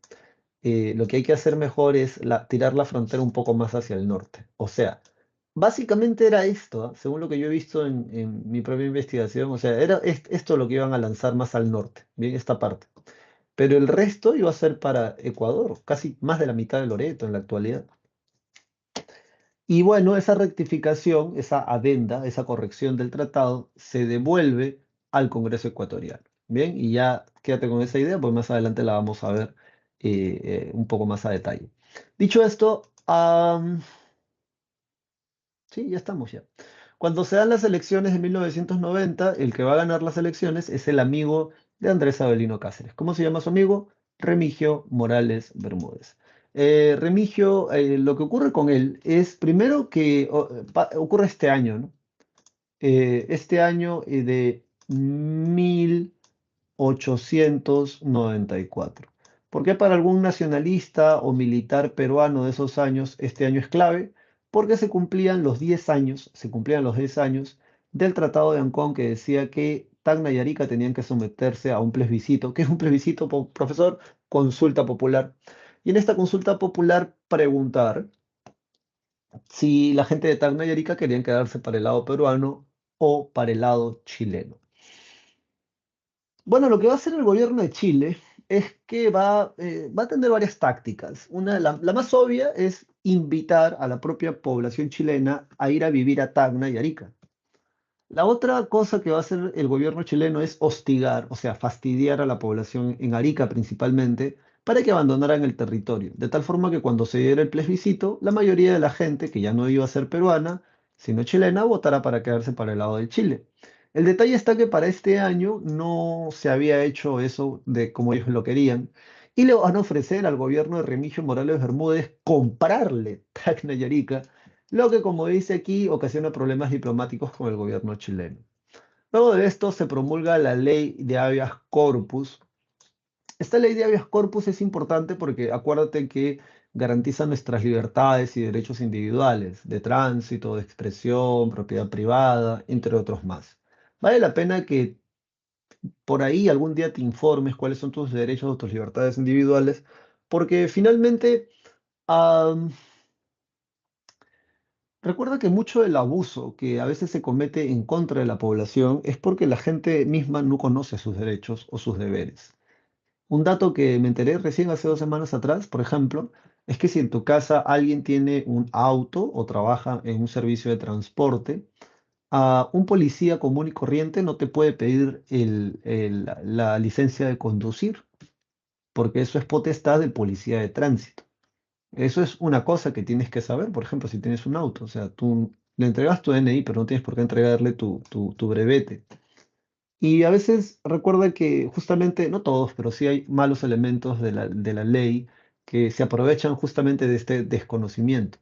Lo que hay que hacer mejor es tirar la frontera un poco más hacia el norte. O sea, básicamente era esto, ¿ah? Según lo que yo he visto en mi propia investigación, o sea, era esto lo que iban a lanzar más al norte, bien, esta parte. Pero el resto iba a ser para Ecuador, casi más de la mitad de Loreto en la actualidad. Y bueno, esa rectificación, esa adenda, esa corrección del tratado se devuelve al Congreso ecuatoriano. Bien, y ya quédate con esa idea, pues más adelante la vamos a ver un poco más a detalle. Dicho esto, sí, ya estamos ya. Cuando se dan las elecciones de 1990, el que va a ganar las elecciones es el amigo de Andrés Avelino Cáceres. ¿Cómo se llama su amigo? Remigio Morales Bermúdez. Remigio, lo que ocurre con él es primero que ocurre este año, ¿no? Este año de 1894. ¿Por qué para algún nacionalista o militar peruano de esos años este año es clave? Porque se cumplían los 10 años del Tratado de Ancón que decía que Tacna y Arica tenían que someterse a un plebiscito. ¿Qué es un plebiscito, profesor? Consulta popular. Y en esta consulta popular preguntar si la gente de Tacna y Arica querían quedarse para el lado peruano o para el lado chileno. Bueno, lo que va a hacer el gobierno de Chile es que va a tener varias tácticas. La más obvia es invitar a la propia población chilena a ir a vivir a Tacna y Arica. La otra cosa que va a hacer el gobierno chileno es hostigar, o sea, fastidiar a la población en Arica principalmente, para que abandonaran el territorio, de tal forma que cuando se diera el plebiscito, la mayoría de la gente, que ya no iba a ser peruana, sino chilena, votara para quedarse para el lado de Chile. El detalle está que para este año no se había hecho eso de como ellos lo querían, y le van a ofrecer al gobierno de Remigio Morales Bermúdez comprarle Tacna y Arica, lo que, como dice aquí, ocasiona problemas diplomáticos con el gobierno chileno. Luego de esto se promulga la ley de habeas corpus. Esta ley de habeas corpus es importante porque acuérdate que garantiza nuestras libertades y derechos individuales de tránsito, de expresión, propiedad privada, entre otros más. Vale la pena que por ahí algún día te informes cuáles son tus derechos o tus libertades individuales, porque finalmente recuerda que mucho del abuso que a veces se comete en contra de la población es porque la gente misma no conoce sus derechos o sus deberes. Un dato que me enteré recién hace 2 semanas atrás, por ejemplo, es que si en tu casa alguien tiene un auto o trabaja en un servicio de transporte, a un policía común y corriente no te puede pedir la licencia de conducir, porque eso es potestad del policía de tránsito. Eso es una cosa que tienes que saber, por ejemplo, si tienes un auto. O sea, tú le entregas tu DNI, pero no tienes por qué entregarle tu brevete. Y a veces recuerda que justamente, no todos, pero sí hay malos elementos de la ley que se aprovechan justamente de este desconocimiento.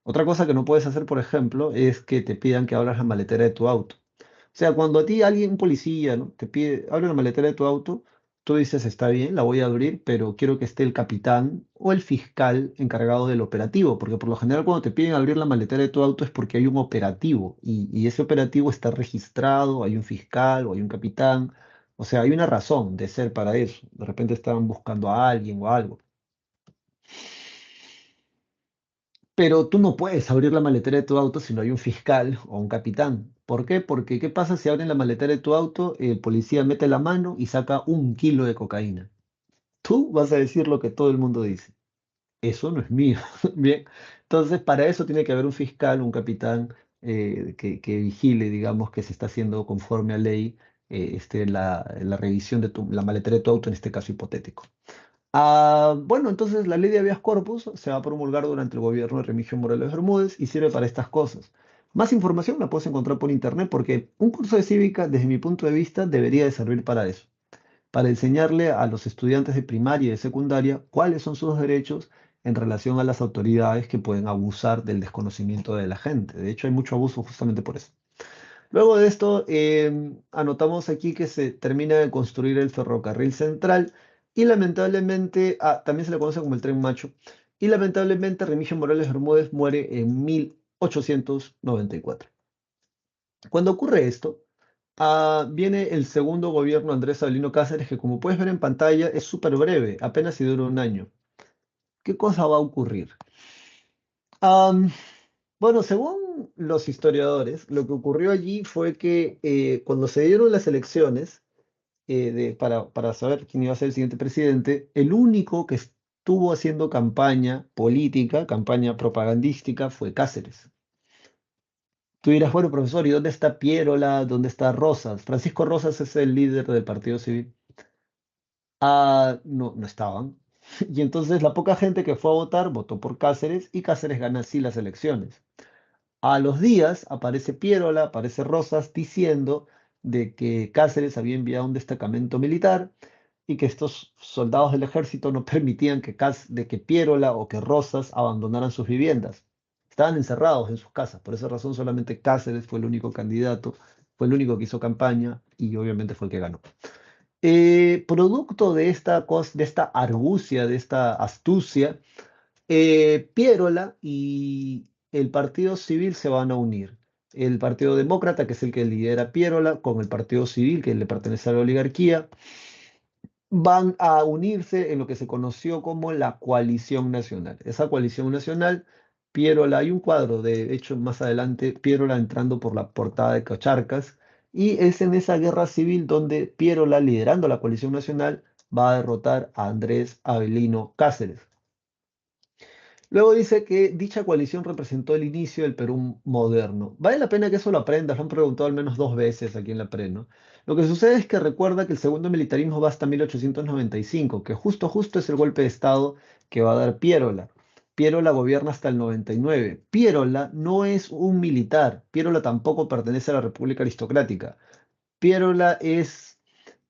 Otra cosa que no puedes hacer, por ejemplo, es que te pidan que abras la maletera de tu auto. O sea, cuando a ti alguien, un policía, ¿no? Te pide, abre la maletera de tu auto, tú dices, está bien, la voy a abrir, pero quiero que esté el capitán o el fiscal encargado del operativo, porque por lo general cuando te piden abrir la maletera de tu auto es porque hay un operativo y ese operativo está registrado, hay un fiscal o hay un capitán, o sea, hay una razón de ser para eso. De repente estaban buscando a alguien o algo. Pero tú no puedes abrir la maletera de tu auto si no hay un fiscal o un capitán. ¿Por qué? Porque ¿qué pasa si abren la maletera de tu auto, el policía mete la mano y saca 1 kilo de cocaína? Tú vas a decir lo que todo el mundo dice. Eso no es mío. Bien. Entonces, para eso tiene que haber un fiscal, un capitán que vigile, digamos, que se está haciendo conforme a ley la revisión de la maletera de tu auto, en este caso hipotético. Bueno, entonces la ley de habeas corpus se va a promulgar durante el gobierno de Remigio Morales Bermúdez y sirve para estas cosas. Más información la puedes encontrar por internet porque un curso de cívica, desde mi punto de vista, debería de servir para eso, para enseñarle a los estudiantes de primaria y de secundaria cuáles son sus derechos en relación a las autoridades que pueden abusar del desconocimiento de la gente. De hecho, hay mucho abuso justamente por eso. Luego de esto, anotamos aquí que se termina de construir el ferrocarril central y lamentablemente, también se le conoce como el Tren Macho, y lamentablemente Remigio Morales Bermúdez muere en 1894. Cuando ocurre esto, viene el segundo gobierno Andrés Avelino Cáceres, que como puedes ver en pantalla es súper breve, apenas si dura un año. ¿Qué cosa va a ocurrir? Am, bueno, según los historiadores, lo que ocurrió allí fue que cuando se dieron las elecciones para saber quién iba a ser el siguiente presidente, el único que estuvo haciendo campaña política, campaña propagandística, fue Cáceres. Tú dirás, bueno, profesor, ¿y dónde está Piérola? ¿Dónde está Rosas? Francisco Rosas es el líder del Partido Civil. No, no estaban. Y entonces la poca gente que fue a votar votó por Cáceres y Cáceres gana así las elecciones. A los días aparece Piérola, aparece Rosas diciendo de que Cáceres había enviado un destacamento militar y que estos soldados del ejército no permitían de que Piérola o que Rosas abandonaran sus viviendas. Estaban encerrados en sus casas. Por esa razón solamente Cáceres fue el único candidato, fue el único que hizo campaña y obviamente fue el que ganó. Producto de de esta argucia, de esta astucia, Piérola y el Partido Civil se van a unir. El Partido Demócrata, que es el que lidera Piérola, con el Partido Civil, que le pertenece a la oligarquía, van a unirse en lo que se conoció como la Coalición Nacional. Esa Coalición Nacional, Piérola, hay un cuadro, de hecho, más adelante, Piérola entrando por la portada de Cacharcas, y es en esa guerra civil donde Piérola, liderando la Coalición Nacional, va a derrotar a Andrés Avelino Cáceres. Luego dice que dicha coalición representó el inicio del Perú moderno. Vale la pena que eso lo aprendas, lo han preguntado al menos 2 veces aquí en la PRE, ¿no? Lo que sucede es que recuerda que el segundo militarismo va hasta 1895, que justo es el golpe de Estado que va a dar Piérola. Piérola gobierna hasta el 99. Piérola no es un militar, Piérola tampoco pertenece a la República Aristocrática. Piérola es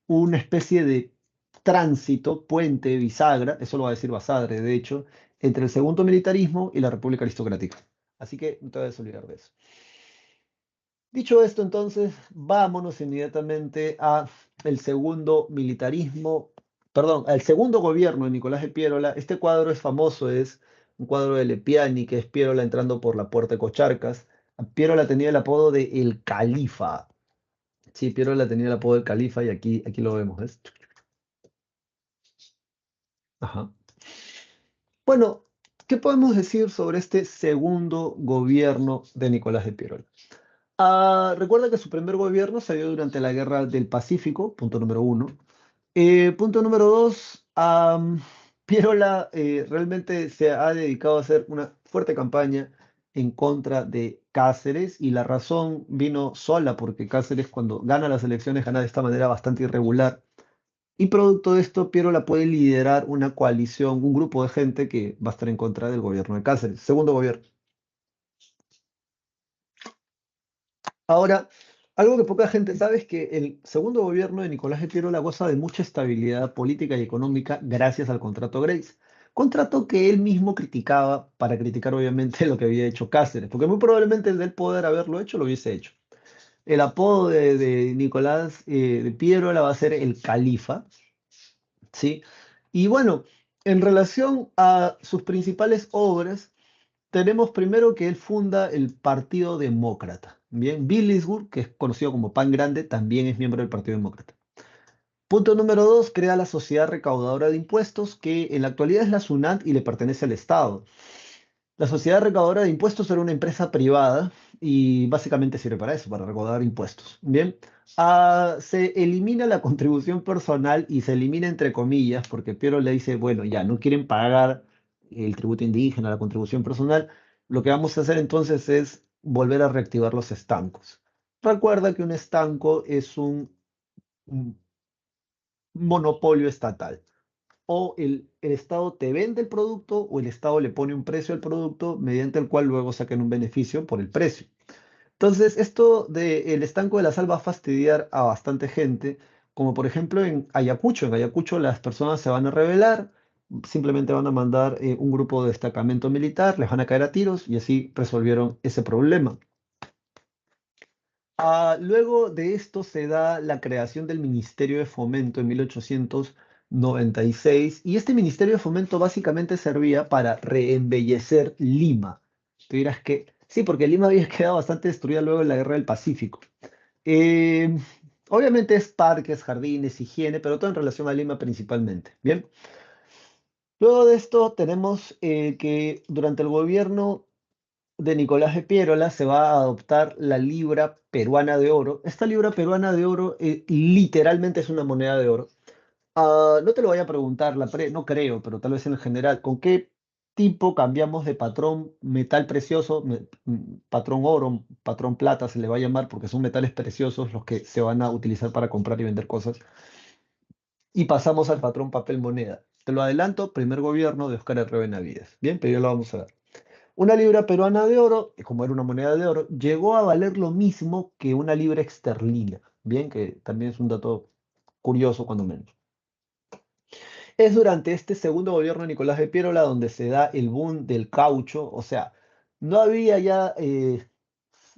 una especie de tránsito, puente, bisagra, eso lo va a decir Basadre, de hecho, entre el segundo militarismo y la República Aristocrática. Así que no te vayas a olvidar de eso. Dicho esto, entonces, vámonos inmediatamente a el segundo militarismo, perdón, al segundo gobierno de Nicolás de Piérola. Este cuadro es famoso, es un cuadro de Lepiani, que es Piérola entrando por la puerta de Cocharcas. Piérola tenía el apodo de El Califa. Sí, Piérola tenía el apodo del Califa y aquí lo vemos, ¿ves? Ajá. Bueno, ¿qué podemos decir sobre este segundo gobierno de Nicolás de Piérola? Recuerda que su primer gobierno se dio durante la Guerra del Pacífico, punto número uno. Punto número dos, Piérola realmente se ha dedicado a hacer una fuerte campaña en contra de Cáceres y la razón vino sola porque Cáceres cuando gana las elecciones gana de esta manera bastante irregular. Y producto de esto, Piérola puede liderar una coalición, un grupo de gente que va a estar en contra del gobierno de Cáceres, segundo gobierno. Ahora, algo que poca gente sabe es que el segundo gobierno de Nicolás de Piérola goza de mucha estabilidad política y económica gracias al contrato Grace. Contrato que él mismo criticaba para criticar obviamente lo que había hecho Cáceres, porque muy probablemente el de él poder haberlo hecho lo hubiese hecho. El apodo de Nicolás de Piérola va a ser el Califa, ¿sí? Y bueno, en relación a sus principales obras, tenemos primero que él funda el Partido Demócrata. Bien, Billisburg, que es conocido como Pan Grande, también es miembro del Partido Demócrata. Punto número dos, crea la Sociedad Recaudadora de Impuestos, que en la actualidad es la SUNAT y le pertenece al Estado. La Sociedad Recaudadora de Impuestos era una empresa privada y básicamente sirve para eso, para recaudar impuestos. Bien, se elimina la contribución personal y se elimina entre comillas, porque Piero le dice, bueno, ya no quieren pagar el tributo indígena, la contribución personal, lo que vamos a hacer entonces es volver a reactivar los estancos. Recuerda que un estanco es un monopolio estatal o el Estado te vende el producto o el Estado le pone un precio al producto mediante el cual luego sacan un beneficio por el precio. Entonces, esto del estanco de la sal va a fastidiar a bastante gente, como por ejemplo en Ayacucho. En Ayacucho las personas se van a rebelar, simplemente van a mandar un grupo de destacamento militar, les van a caer a tiros y así resolvieron ese problema. Luego de esto se da la creación del Ministerio de Fomento en 1899 96, y este Ministerio de Fomento básicamente servía para reembellecer Lima. Tú dirás que sí, porque Lima había quedado bastante destruida luego de la Guerra del Pacífico. Eh, Obviamente es parques, jardines, higiene, pero todo en relación a Lima principalmente. Bien, luego de esto tenemos que durante el gobierno de Nicolás de Piérola se va a adoptar la libra peruana de oro. Esta libra peruana de oro literalmente es una moneda de oro. No te lo voy a preguntar, no creo, pero tal vez en general, ¿con qué tipo cambiamos de patrón metal precioso, patrón oro, patrón plata se le va a llamar porque son metales preciosos los que se van a utilizar para comprar y vender cosas? Y pasamos al patrón papel moneda. Te lo adelanto, primer gobierno de Óscar R. Benavides. Bien, pero ya lo vamos a ver. Una libra peruana de oro, como era una moneda de oro, llegó a valer lo mismo que una libra esterlina. Bien, que también es un dato curioso cuando menos. Es durante este segundo gobierno de Nicolás de Piérola donde se da el boom del caucho, o sea, no había ya,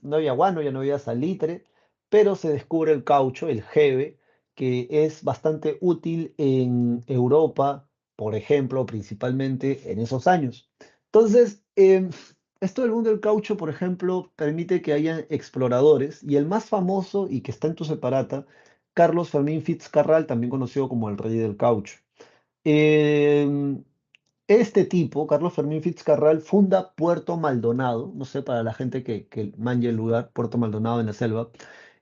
no había guano, ya no había salitre, pero se descubre el caucho, el jeve, que es bastante útil en Europa, por ejemplo, principalmente en esos años. Entonces, esto del boom del caucho, por ejemplo, permite que haya exploradores, y el más famoso y que está en tu separata, Carlos Fermín Fitzcarral, también conocido como el rey del caucho. Em, este tipo, Carlos Fermín Fitzcarral, funda Puerto Maldonado, no sé, para la gente que manje el lugar, Puerto Maldonado en la selva,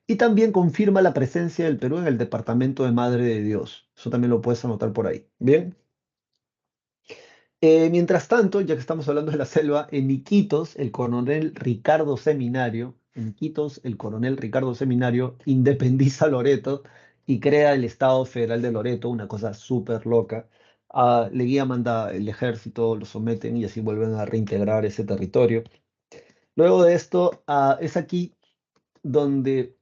y también confirma la presencia del Perú en el departamento de Madre de Dios. Eso también lo puedes anotar por ahí. Bien. Mientras tanto, ya que estamos hablando de la selva, en Iquitos, el coronel Ricardo Seminario, en Iquitos, el coronel Ricardo Seminario independiza Loreto y crea el Estado Federal de Loreto, una cosa súper loca. Leguía manda el ejército, lo someten y así vuelven a reintegrar ese territorio. Luego de esto, es aquí donde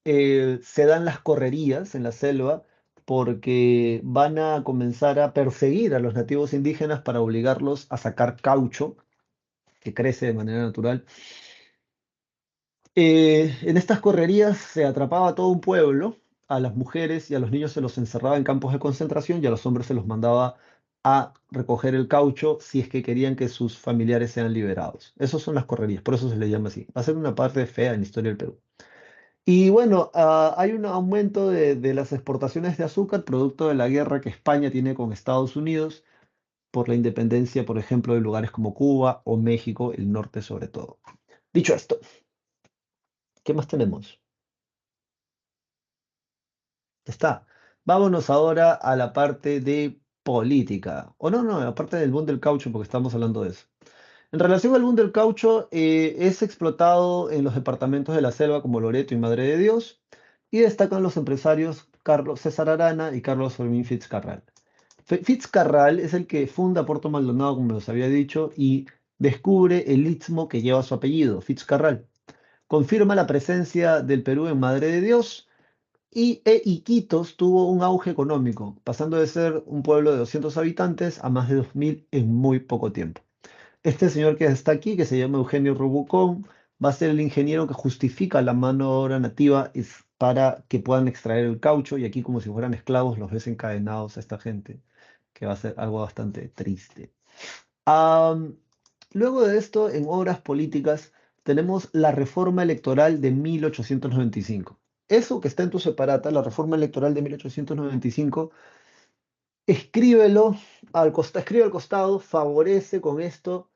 se dan las correrías en la selva porque van a comenzar a perseguir a los nativos indígenas para obligarlos a sacar caucho, que crece de manera natural. En estas correrías se atrapaba a todo un pueblo, a las mujeres y a los niños se los encerraba en campos de concentración y a los hombres se los mandaba a recoger el caucho si es que querían que sus familiares sean liberados. Esas son las correrías, por eso se les llama así. Va a ser una parte fea en la historia del Perú. Y bueno, hay un aumento de las exportaciones de azúcar producto de la guerra que España tiene con Estados Unidos por la independencia, por ejemplo, de lugares como Cuba o México, el norte sobre todo. Dicho esto, ¿qué más tenemos? Ya está. Vámonos ahora a la parte de política. O no, no, la parte del boom del caucho, porque estamos hablando de eso. En relación al boom del caucho, es explotado en los departamentos de la selva como Loreto y Madre de Dios, y destacan los empresarios Carlos César Arana y Carlos Fermín Fitzcarral. Fitzcarral es el que funda Puerto Maldonado, como les había dicho, y descubre el istmo que lleva su apellido, Fitzcarral. Confirma la presencia del Perú en Madre de Dios y Iquitos tuvo un auge económico, pasando de ser un pueblo de 200 habitantes a más de 2000 en muy poco tiempo. Este señor que está aquí, que se llama Eugenio Robucón, va a ser el ingeniero que justifica la mano de obra nativa para que puedan extraer el caucho, y aquí como si fueran esclavos los ves encadenados a esta gente, que va a ser algo bastante triste. Am, Luego de esto, en obras políticas, tenemos la reforma electoral de 1895. Eso que está en tu separata, la reforma electoral de 1895, escribe al costado, favorece con esto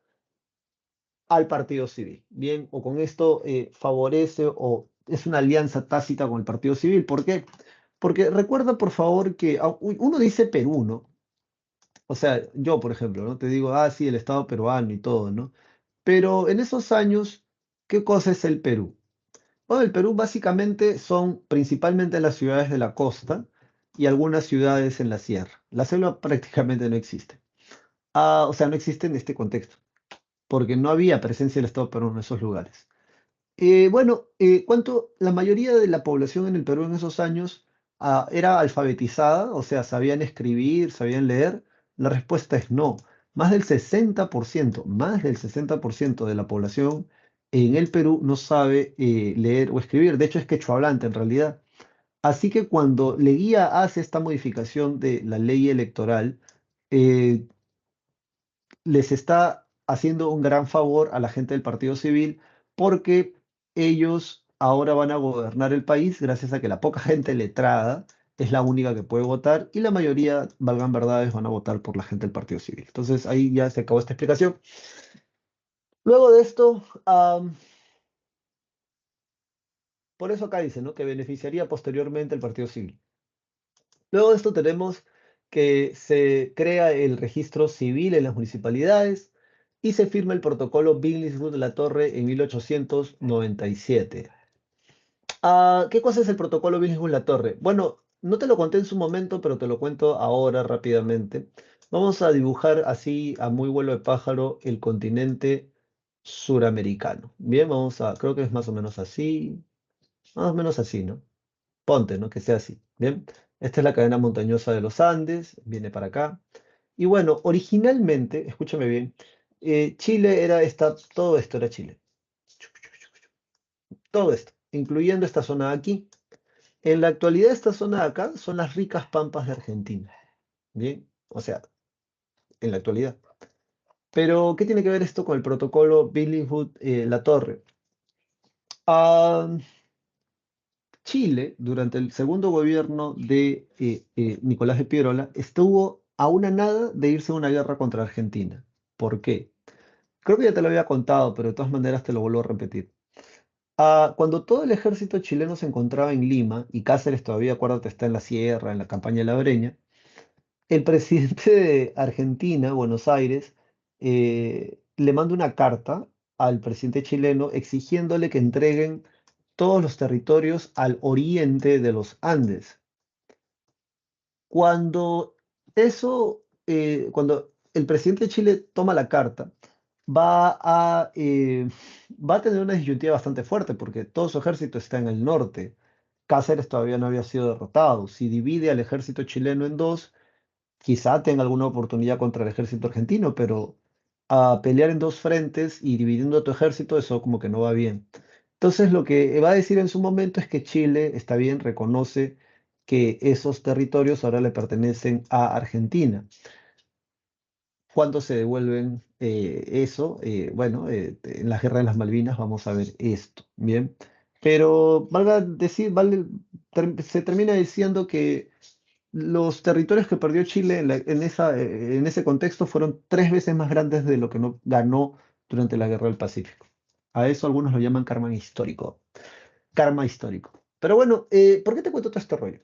al partido civil. Bien, o con esto favorece o es una alianza tácita con el partido civil. ¿Por qué? Porque recuerda, por favor, que uno dice Perú, ¿no? O sea, yo, por ejemplo, ¿no? Te digo, sí, el Estado peruano y todo, ¿no? Pero en esos años, ¿qué cosa es el Perú? Bueno, el Perú básicamente son principalmente las ciudades de la costa y algunas ciudades en la sierra. La selva prácticamente no existe. O sea, no existe en este contexto, porque no había presencia del Estado peruano en esos lugares. Bueno, la mayoría de la población en el Perú en esos años era alfabetizada, o sea, sabían escribir, sabían leer. La respuesta es no. Más del 60% de la población en el Perú no sabe leer o escribir. De hecho, es quechua hablante en realidad. Así que cuando Leguía hace esta modificación de la ley electoral, eh, les está haciendo un gran favor a la gente del Partido Civil porque ellos ahora van a gobernar el país gracias a que la poca gente letrada es la única que puede votar y la mayoría, valgan verdades, van a votar por la gente del Partido Civil. Entonces ahí ya se acabó esta explicación. Luego de esto, por eso acá dice, ¿no? Que beneficiaría posteriormente el Partido Civil. Luego de esto tenemos que se crea el registro civil en las municipalidades y se firma el protocolo Billinghurst-La-Torre en 1897. ¿Qué cosa es el protocolo Billinghurst-La-Torre? Bueno, no te lo conté en su momento, pero te lo cuento ahora rápidamente. Vamos a dibujar así a muy vuelo de pájaro el continente suramericano. Bien, creo que es más o menos así, ¿no? Ponte, ¿no? Que sea así. Bien, esta es la cadena montañosa de los Andes, viene para acá. Y bueno, originalmente, escúchame bien, Chile era todo esto era Chile. Todo esto, incluyendo esta zona de aquí. En la actualidad, esta zona de acá son las ricas pampas de Argentina. Bien, o sea, en la actualidad. Pero, ¿qué tiene que ver esto con el protocolo Billinghurst-La Torre? Ah, Chile, durante el segundo gobierno de Nicolás de Piérola, estuvo a una nada de irse a una guerra contra Argentina. ¿Por qué? Creo que ya te lo había contado, pero de todas maneras te lo vuelvo a repetir. Cuando todo el ejército chileno se encontraba en Lima, y Cáceres todavía, acuérdate, está en la sierra, en la campaña de la Breña, el presidente de Argentina, Buenos Aires, le manda una carta al presidente chileno exigiéndole que entreguen todos los territorios al oriente de los Andes. Cuando cuando el presidente de Chile toma la carta, va va a tener una disyuntiva bastante fuerte porque todo su ejército está en el norte. Cáceres todavía no había sido derrotado. Si divide al ejército chileno en dos, quizá tenga alguna oportunidad contra el ejército argentino, pero a pelear en dos frentes y dividiendo a tu ejército, eso como que no va bien. Entonces lo que va a decir en su momento es que Chile, está bien, reconoce que esos territorios ahora le pertenecen a Argentina. ¿Cuándo se devuelven eso? Bueno, en la Guerra de las Malvinas vamos a ver esto, ¿bien? Pero valga decir, se termina diciendo que los territorios que perdió Chile en ese contexto fueron tres veces más grandes de lo que no ganó durante la Guerra del Pacífico. A eso algunos lo llaman karma histórico. Karma histórico. Pero bueno, ¿por qué te cuento todo este rollo?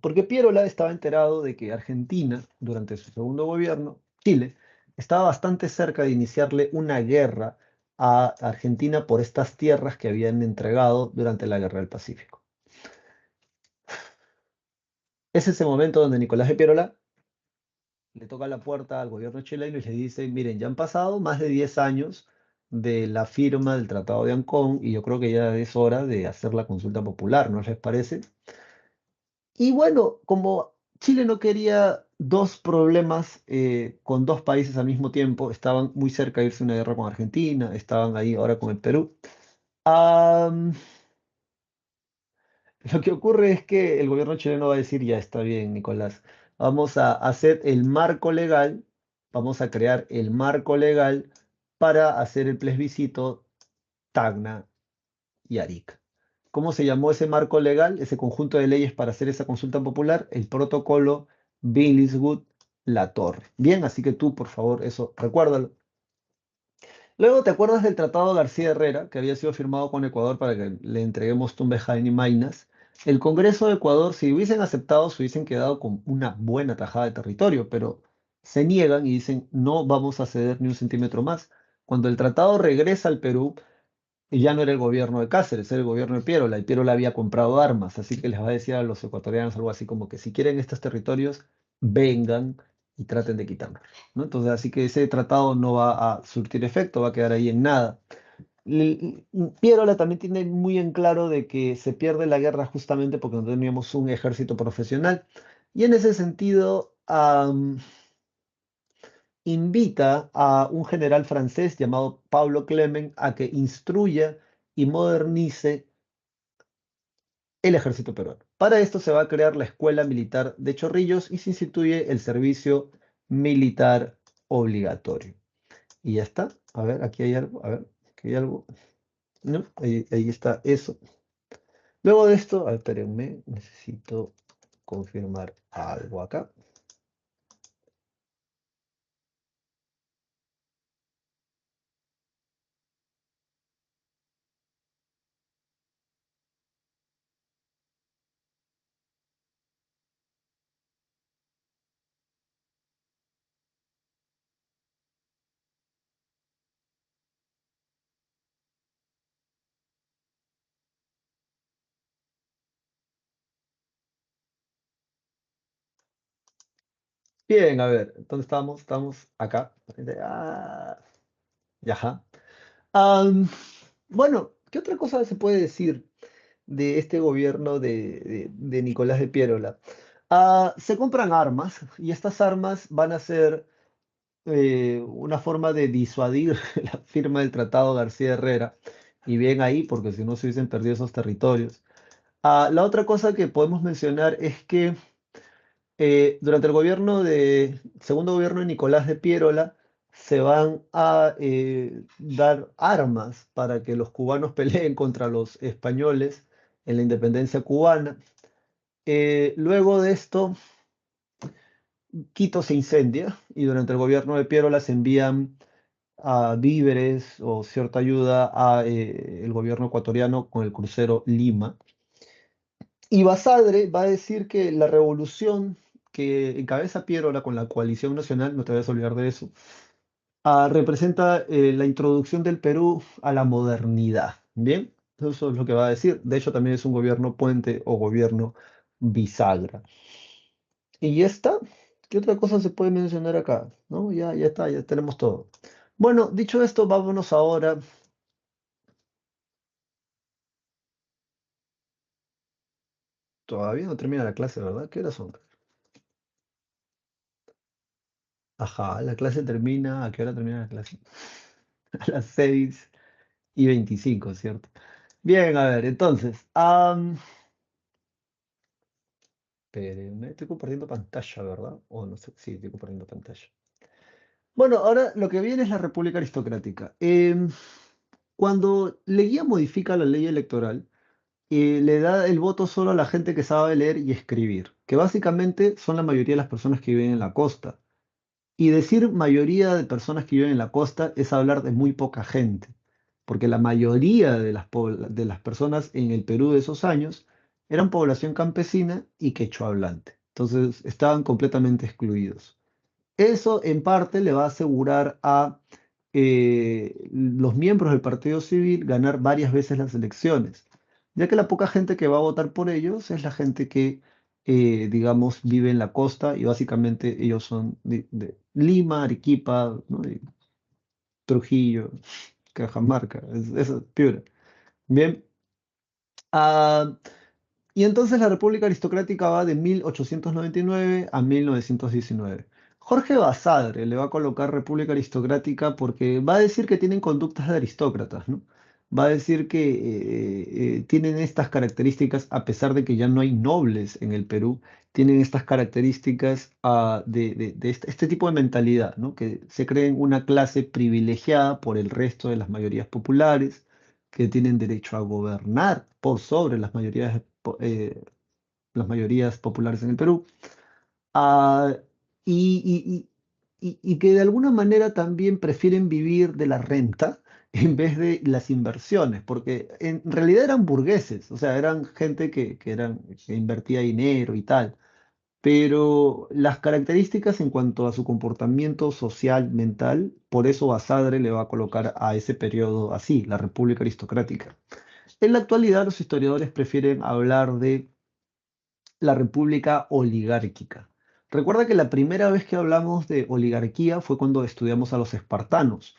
Porque Pierola estaba enterado de que Argentina, durante su segundo gobierno, Chile, estaba bastante cerca de iniciarle una guerra a Argentina por estas tierras que habían entregado durante la Guerra del Pacífico. Es ese momento donde Nicolás de Pierola le toca la puerta al gobierno chileno y le dice, miren, ya han pasado más de 10 años de la firma del Tratado de Ancón y yo creo que ya es hora de hacer la consulta popular, ¿no les parece? Y bueno, como Chile no quería dos problemas con dos países al mismo tiempo, estaban muy cerca de irse a una guerra con Argentina, estaban ahí ahora con el Perú. am, lo que ocurre es que el gobierno chileno va a decir, ya está bien, Nicolás, vamos a hacer el marco legal, vamos a crear el marco legal para hacer el plebiscito Tacna y Arica. ¿Cómo se llamó ese marco legal, ese conjunto de leyes para hacer esa consulta popular? El protocolo Billinghurst-La Torre. Bien, así que tú, por favor, eso recuérdalo. Luego, ¿te acuerdas del Tratado García Herrera, que había sido firmado con Ecuador para que le entreguemos Tumbes, Jaén y Maynas? El Congreso de Ecuador, si hubiesen aceptado, se hubiesen quedado con una buena tajada de territorio, pero se niegan y dicen, no vamos a ceder ni un centímetro más. Cuando el tratado regresa al Perú, y ya no era el gobierno de Cáceres, era el gobierno de Piérola, y Piérola había comprado armas, así que les va a decir a los ecuatorianos algo así como que si quieren estos territorios, vengan y traten de quitarnos, ¿no? Entonces, así que ese tratado no va a surtir efecto, va a quedar ahí en nada. Piérola también tiene muy en claro de que se pierde la guerra justamente porque no teníamos un ejército profesional, y en ese sentido, invita a un general francés llamado Pablo Clement a que instruya y modernice el ejército peruano. Para esto se va a crear la Escuela Militar de Chorrillos y se instituye el servicio militar obligatorio. Y ya está. A ver, aquí hay algo. A ver, aquí hay algo. No, ahí está eso. Luego de esto, a ver, espérenme, necesito confirmar algo acá. Bien, a ver, entonces estamos acá. Ah, ya. Ajá. Am, bueno, ¿qué otra cosa se puede decir de este gobierno de Nicolás de Piérola? Se compran armas y estas armas van a ser una forma de disuadir la firma del Tratado García Herrera. Y bien ahí, porque si no se hubiesen perdido esos territorios. La otra cosa que podemos mencionar es que durante el segundo gobierno de Nicolás de Piérola, se van a dar armas para que los cubanos peleen contra los españoles en la independencia cubana. Luego de esto, Quito se incendia y durante el gobierno de Piérola se envían víveres o cierta ayuda a el gobierno ecuatoriano con el crucero Lima. Y Basadre va a decir que la revolución que encabeza Piérola con la coalición nacional, no te vayas a olvidar de eso, representa la introducción del Perú a la modernidad. Bien, eso es lo que va a decir. De hecho, también es un gobierno puente o gobierno bisagra. Y ya está. ¿Qué otra cosa se puede mencionar acá? ¿No? Ya está, ya tenemos todo. Bueno, dicho esto, vámonos ahora. Todavía no termina la clase, ¿verdad? ¿Qué horas son? Ajá, la clase termina. ¿A qué hora termina la clase? A las 6:25, ¿cierto? Bien, a ver, entonces. Espérenme, estoy compartiendo pantalla, ¿verdad? O no sé, sí, estoy compartiendo pantalla. Bueno, ahora lo que viene es la República Aristocrática. Cuando Leguía modifica la ley electoral, le da el voto solo a la gente que sabe leer y escribir, que básicamente son la mayoría de las personas que viven en la costa. Y decir mayoría de personas que viven en la costa es hablar de muy poca gente, porque la mayoría de las personas en el Perú de esos años eran población campesina y quechua hablante. Entonces estaban completamente excluidos. Eso en parte le va a asegurar a los miembros del Partido Civil ganar varias veces las elecciones, ya que la poca gente que va a votar por ellos es la gente que, digamos, vive en la costa y básicamente ellos son de Lima, Arequipa, ¿no? Y Trujillo, Cajamarca, eso es Piura. Bien. ah, y entonces la República Aristocrática va de 1899 a 1919. Jorge Basadre le va a colocar República Aristocrática porque va a decir que tienen conductas de aristócratas, ¿no? Va a decir que tienen estas características, a pesar de que ya no hay nobles en el Perú, tienen estas características de este tipo de mentalidad, ¿no? Que se creen una clase privilegiada por el resto de las mayorías populares, que tienen derecho a gobernar por sobre las mayorías populares en el Perú, ah, y que de alguna manera también prefieren vivir de la renta en vez de las inversiones, porque en realidad eran burgueses, o sea, eran gente que invertía dinero y tal, pero las características en cuanto a su comportamiento social, mental, por eso Basadre le va a colocar a ese periodo así, la República Aristocrática. En la actualidad, los historiadores prefieren hablar de la república oligárquica. Recuerda que la primera vez que hablamos de oligarquía fue cuando estudiamos a los espartanos.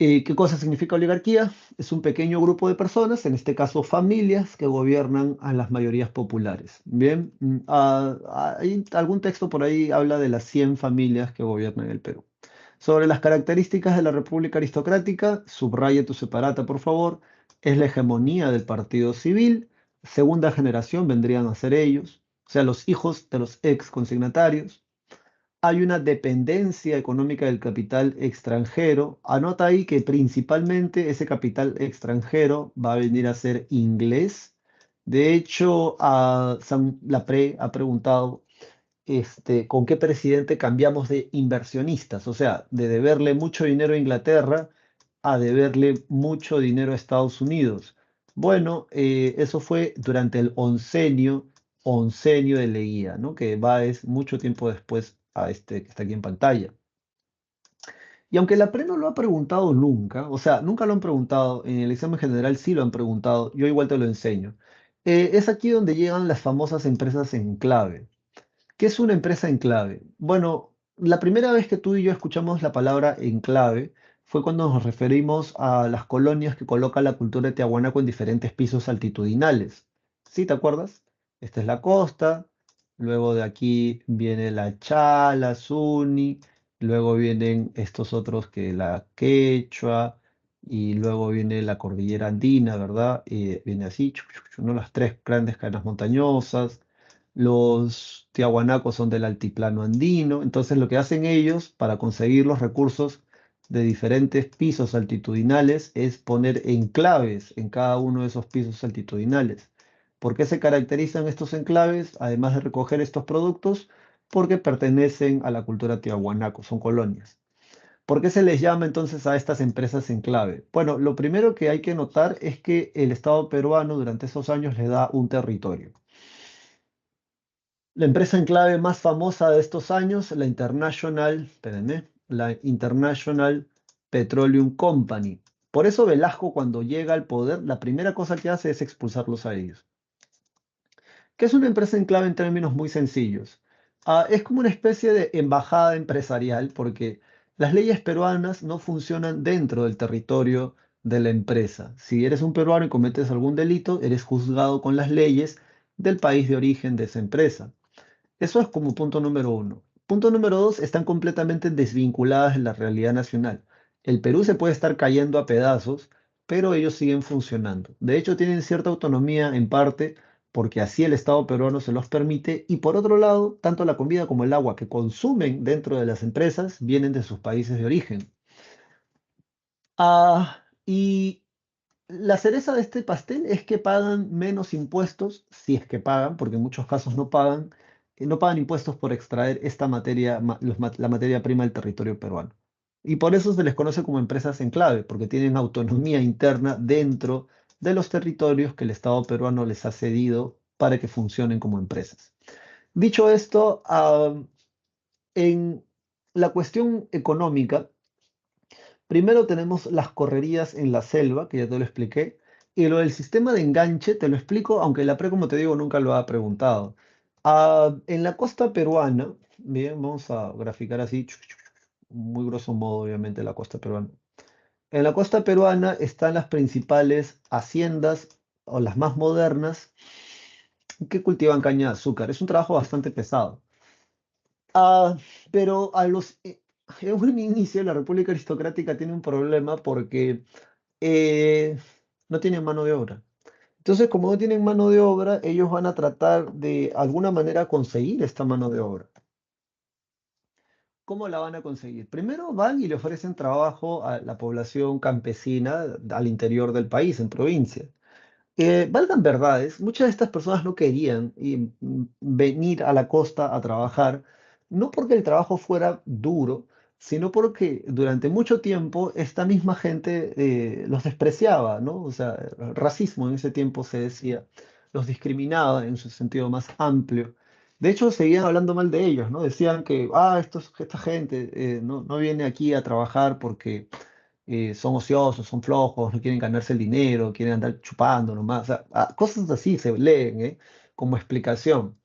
¿Qué cosa significa oligarquía? Es un pequeño grupo de personas, en este caso familias, que gobiernan a las mayorías populares. Bien, hay algún texto por ahí habla de las 100 familias que gobiernan el Perú. Sobre las características de la República Aristocrática, subraya tu separata, por favor, es la hegemonía del partido civil, segunda generación vendrían a ser ellos, o sea, los hijos de los ex consignatarios. Hay una dependencia económica del capital extranjero. Anota ahí que principalmente ese capital extranjero va a venir a ser inglés. De hecho, Sam Lapre ha preguntado con qué presidente cambiamos de inversionistas, o sea, de deberle mucho dinero a Inglaterra a deberle mucho dinero a Estados Unidos. Bueno, eso fue durante el oncenio de Leguía, ¿no? Que va es mucho tiempo después a este que está aquí en pantalla. Y aunque la PRE no lo ha preguntado nunca, o sea, nunca lo han preguntado, en el examen general sí lo han preguntado, yo igual te lo enseño. Es aquí donde llegan las famosas empresas en clave. ¿Qué es una empresa enclave? Bueno, la primera vez que tú y yo escuchamos la palabra enclave fue cuando nos referimos a las colonias que coloca la cultura de Tiahuanaco en diferentes pisos altitudinales. ¿Sí te acuerdas? Esta es la costa, luego de aquí viene la Chala, Suni, luego vienen estos otros que la Quechua, y luego viene la cordillera andina, ¿verdad? Viene así, ¿no? Las tres grandes cadenas montañosas. Los tiahuanacos son del altiplano andino, entonces lo que hacen ellos para conseguir los recursos de diferentes pisos altitudinales es poner enclaves en cada uno de esos pisos altitudinales. ¿Por qué se caracterizan estos enclaves, además de recoger estos productos? Porque pertenecen a la cultura tiahuanaco, son colonias. ¿Por qué se les llama entonces a estas empresas enclave? Bueno, lo primero que hay que notar es que el Estado peruano durante esos años le da un territorio. La empresa en clave más famosa de estos años, espérenme, la International Petroleum Company. Por eso Velasco cuando llega al poder, la primera cosa que hace es expulsarlos a ellos. ¿Qué es una empresa en clave en términos muy sencillos? Es como una especie de embajada empresarial porque las leyes peruanas no funcionan dentro del territorio de la empresa. Si eres un peruano y cometes algún delito, eres juzgado con las leyes del país de origen de esa empresa. Eso es como punto número uno. Punto número dos, están completamente desvinculadas de la realidad nacional. El Perú se puede estar cayendo a pedazos, pero ellos siguen funcionando. De hecho, tienen cierta autonomía en parte porque así el Estado peruano se los permite. Y por otro lado, tanto la comida como el agua que consumen dentro de las empresas vienen de sus países de origen. Y la cereza de este pastel es que pagan menos impuestos, si es que pagan, porque en muchos casos no pagan impuestos por extraer esta materia, la materia prima del territorio peruano. Y por eso se les conoce como empresas enclave, porque tienen autonomía interna dentro de los territorios que el Estado peruano les ha cedido para que funcionen como empresas. Dicho esto, en la cuestión económica, primero tenemos las correrías en la selva, que ya te lo expliqué, y lo del sistema de enganche te lo explico, aunque la PRE, como te digo, nunca lo ha preguntado. En la costa peruana, bien, vamos a graficar así, muy grosso modo, obviamente, la costa peruana. En la costa peruana están las principales haciendas o las más modernas que cultivan caña de azúcar. Es un trabajo bastante pesado. Ah, pero en un inicio la República Aristocrática tiene un problema porque eh, no tienen mano de obra. Entonces, como no tienen mano de obra, ellos van a tratar de alguna manera conseguir esta mano de obra. ¿Cómo la van a conseguir? Primero van y le ofrecen trabajo a la población campesina al interior del país, en provincia. Valgan verdades, muchas de estas personas no querían venir a la costa a trabajar, no porque el trabajo fuera duro, sino porque durante mucho tiempo esta misma gente los despreciaba, ¿no? O sea, racismo en ese tiempo se decía, los discriminaba en su sentido más amplio. De hecho, seguían hablando mal de ellos, ¿no? Decían que, esta gente no viene aquí a trabajar porque son ociosos, son flojos, no quieren ganarse el dinero, quieren andar chupando nomás. O sea, cosas así se leen, como explicación.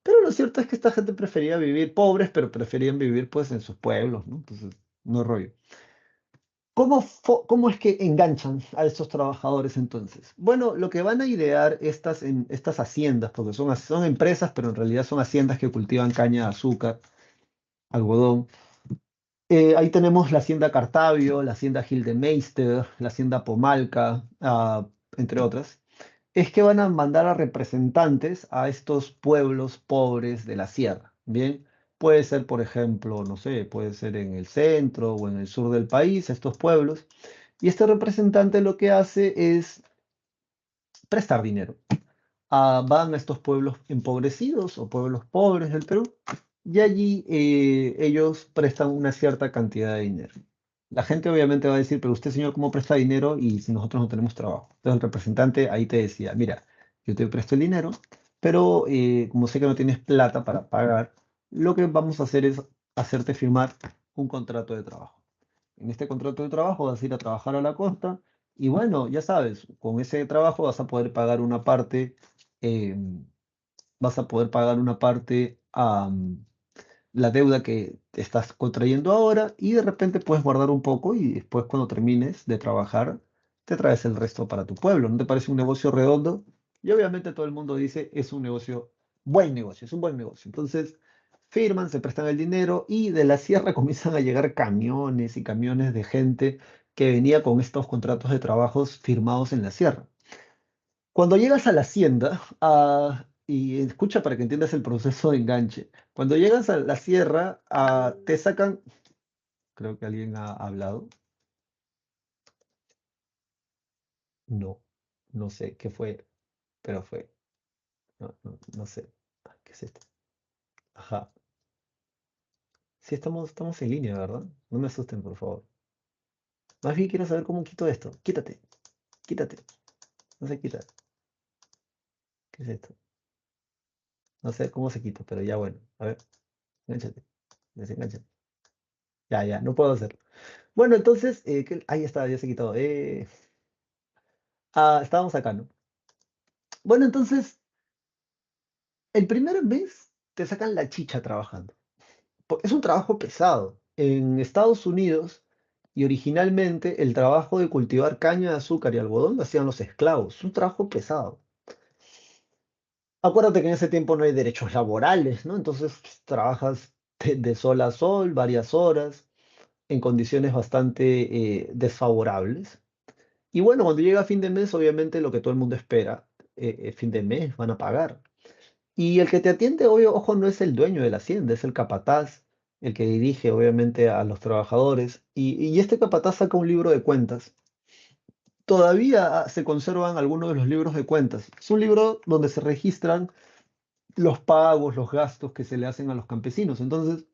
Pero lo cierto es que esta gente prefería vivir pobres, pero preferían vivir pues en sus pueblos, ¿no? Entonces, no es rollo. ¿Cómo es que enganchan a estos trabajadores entonces? Bueno, lo que van a idear estas haciendas, porque son empresas, pero en realidad son haciendas que cultivan caña de azúcar, algodón. Ahí tenemos la hacienda Cartavio, la hacienda Gildemeister, la hacienda Pomalca, entre otras. es que van a mandar a representantes a estos pueblos pobres de la sierra. Bien, puede ser, por ejemplo, no sé, puede ser en el centro o en el sur del país, estos pueblos. Y este representante lo que hace es prestar dinero. Van a estos pueblos empobrecidos o pueblos pobres del Perú y allí ellos prestan una cierta cantidad de dinero. La gente obviamente va a decir, pero usted, señor, ¿cómo presta dinero y si nosotros no tenemos trabajo? Entonces el representante ahí te decía, mira, yo te presto el dinero, pero como sé que no tienes plata para pagar, lo que vamos a hacer es hacerte firmar un contrato de trabajo. En este contrato de trabajo vas a ir a trabajar a la costa y bueno, ya sabes, con ese trabajo vas a poder pagar una parte, eh, vas a poder pagar una parte a la deuda que te estás contrayendo ahora y de repente puedes guardar un poco y después cuando termines de trabajar te traes el resto para tu pueblo. ¿No te parece un negocio redondo? Y obviamente todo el mundo dice es un negocio, buen negocio, es un buen negocio. Entonces firman, se prestan el dinero y de la sierra comienzan a llegar camiones y camiones de gente que venía con estos contratos de trabajos firmados en la sierra. Cuando llegas a la hacienda, y escucha para que entiendas el proceso de enganche, cuando llegas a la sierra, te sacan, creo que alguien ha hablado, no, no sé qué fue, pero fue, no, no, no sé, ¿qué es esto? Ajá, sí estamos en línea, ¿verdad? No me asusten, por favor. Más bien quiero saber cómo quito esto. Quítate, quítate, no se quita. ¿Qué es esto? No sé cómo se quita, pero ya bueno, a ver, engánchate, desengánchate. Ya, ya, no puedo hacerlo. Bueno, entonces, ahí está, ya se quitó. Estábamos acá, ¿no? Bueno, entonces, el primer mes te sacan la chicha trabajando. Es un trabajo pesado. En Estados Unidos, y originalmente, el trabajo de cultivar caña de azúcar y algodón lo hacían los esclavos. Es un trabajo pesado. Acuérdate que en ese tiempo no hay derechos laborales, ¿no? Entonces, pues, trabajas de sol a sol, varias horas, en condiciones bastante desfavorables. Y bueno, cuando llega fin de mes, obviamente lo que todo el mundo espera, fin de mes van a pagar. Y el que te atiende, obvio, ojo, no es el dueño de la hacienda, es el capataz, el que dirige, obviamente, a los trabajadores. Y este capataz saca un libro de cuentas. Todavía se conservan algunos de los libros de cuentas. Es un libro donde se registran los pagos, los gastos que se le hacen a los campesinos, entonces,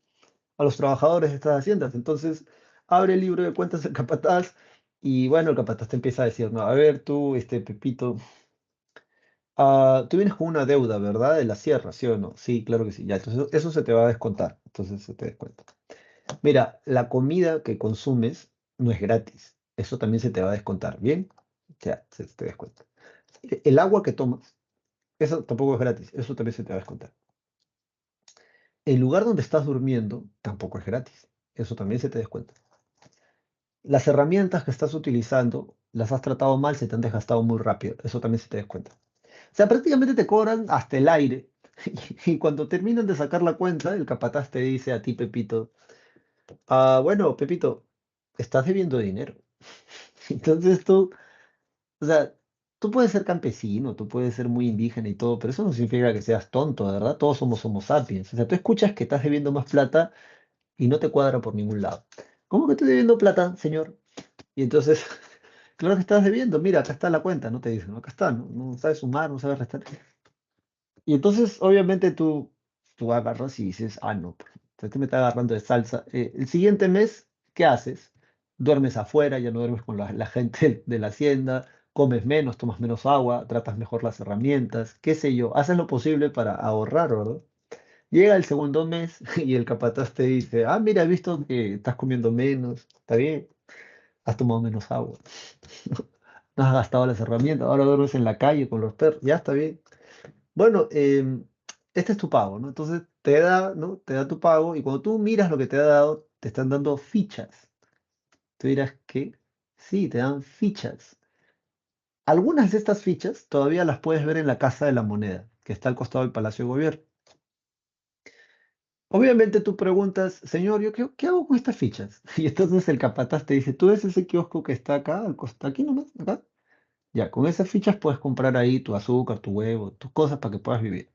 a los trabajadores de estas haciendas. Entonces, abre el libro de cuentas el capataz y bueno, el capataz te empieza a decir, no, a ver tú, Pepito, tú vienes con una deuda, ¿verdad? De la sierra, ¿sí o no? Sí, claro que sí. Ya, entonces eso se te va a descontar. Entonces se te descuenta. Mira, la comida que consumes no es gratis. Eso también se te va a descontar. ¿Bien? Ya, se te descuenta. El agua que tomas, eso tampoco es gratis. Eso también se te va a descontar. El lugar donde estás durmiendo tampoco es gratis. Eso también se te descuenta. Las herramientas que estás utilizando, las has tratado mal, se te han desgastado muy rápido. Eso también se te descuenta. O sea, prácticamente te cobran hasta el aire. Y cuando terminan de sacar la cuenta, el capataz te dice a ti, Pepito, bueno, Pepito, estás debiendo dinero. Entonces tú, o sea, tú puedes ser campesino, tú puedes ser muy indígena y todo, pero eso no significa que seas tonto, de verdad. Todos somos Homo sapiens. O sea, tú escuchas que estás debiendo más plata y no te cuadra por ningún lado. ¿Cómo que estoy debiendo plata, señor? Y entonces, claro que estás debiendo, mira, acá está la cuenta, no te dicen, "No, acá está, no, no sabes sumar, no sabes restar. Y entonces, obviamente, tú agarras y dices, no, pues, este me está agarrando de salsa. El siguiente mes, ¿qué haces? Duermes afuera, ya no duermes con la gente de la hacienda, comes menos, tomas menos agua, tratas mejor las herramientas, qué sé yo, haces lo posible para ahorrar, ¿verdad? Llega el segundo mes y el capataz te dice, mira, he visto que estás comiendo menos, está bien, has tomado menos agua, no has gastado las herramientas, ahora duermes en la calle con los perros, ya está bien. Bueno, este es tu pago, ¿no? Entonces te da, ¿no? Te da tu pago y cuando tú miras lo que te ha dado, te están dando fichas. Tú dirás, ¿qué? Sí, te dan fichas. Algunas de estas fichas todavía las puedes ver en la Casa de la Moneda, que está al costado del Palacio de Gobierno. Obviamente tú preguntas, señor, ¿yo qué hago con estas fichas? Y entonces el capataz te dice, ¿tú ves ese kiosco que está acá, al costado, aquí nomás, acá? Ya, con esas fichas puedes comprar ahí tu azúcar, tu huevo, tus cosas para que puedas vivir.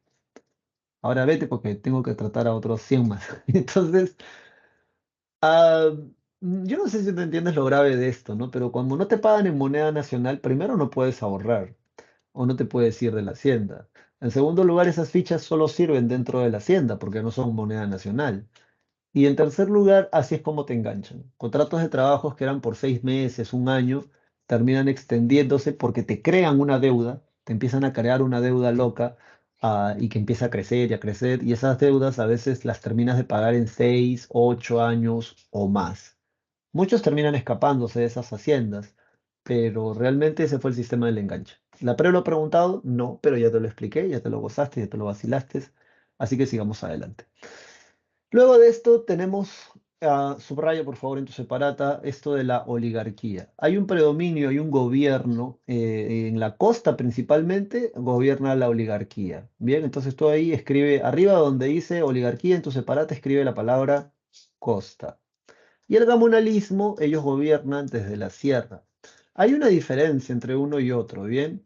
Ahora vete porque tengo que tratar a otros 100 más. Entonces, ah, yo no sé si te entiendes lo grave de esto, ¿no? Pero cuando no te pagan en moneda nacional, primero no puedes ahorrar o no te puedes ir de la hacienda. En segundo lugar, esas fichas solo sirven dentro de la hacienda porque no son moneda nacional. Y en tercer lugar, así es como te enganchan. Contratos de trabajos que eran por 6 meses, un año, terminan extendiéndose porque te crean una deuda, te empiezan a crear una deuda loca, y que empieza a crecer y a crecer. Y esas deudas a veces las terminas de pagar en 6, 8 años o más. Muchos terminan escapándose de esas haciendas, pero realmente ese fue el sistema del enganche. ¿La pre lo he preguntado? No, pero ya te lo expliqué, ya te lo gozaste, ya te lo vacilaste. Así que sigamos adelante. Luego de esto tenemos, subraya por favor en tu separata, esto de la oligarquía. Hay un predominio y un gobierno, en la costa principalmente, gobierna la oligarquía. Bien, entonces tú ahí escribe, arriba donde dice oligarquía en tu separata, escribe la palabra costa. Y el gamonalismo, ellos gobiernan desde la sierra. Hay una diferencia entre uno y otro, ¿bien?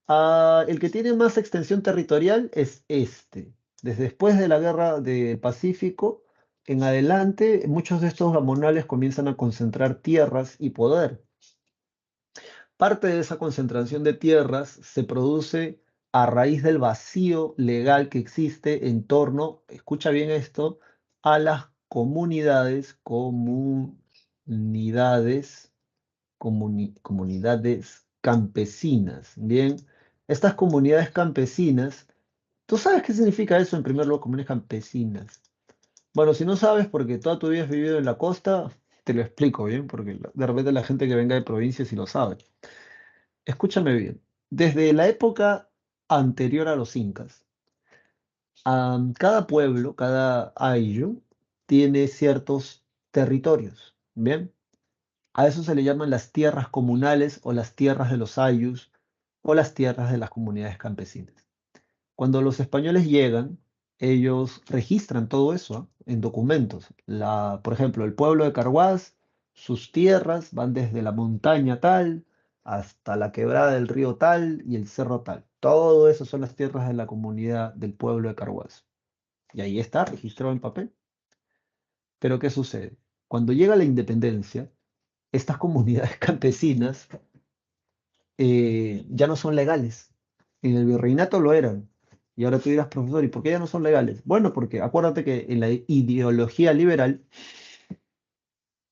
El que tiene más extensión territorial es este. Desde después de la Guerra del Pacífico en adelante, muchos de estos gamonales comienzan a concentrar tierras y poder. Parte de esa concentración de tierras se produce a raíz del vacío legal que existe en torno, escucha bien esto, a las comunidades campesinas. Bien, estas comunidades campesinas, ¿tú sabes qué significa eso en primer lugar, comunidades campesinas? Bueno, si no sabes porque toda tu vida has vivido en la costa, te lo explico bien, porque de repente la gente que venga de provincia sí lo sabe. Escúchame bien. Desde la época anterior a los incas, cada pueblo, cada ayllu, tiene ciertos territorios. Bien, a eso se le llaman las tierras comunales o las tierras de los ayllus o las tierras de las comunidades campesinas. Cuando los españoles llegan, ellos registran todo eso, en documentos. Por ejemplo, el pueblo de Carhuaz, sus tierras van desde la montaña tal hasta la quebrada del río tal y el cerro tal. Todo eso son las tierras de la comunidad del pueblo de Carhuaz. Y ahí está registrado en papel. Pero ¿qué sucede? Cuando llega la independencia, estas comunidades campesinas, ya no son legales. En el virreinato lo eran. Y ahora tú dirás, profesor, ¿y por qué ya no son legales? Bueno, porque acuérdate que en la ideología liberal,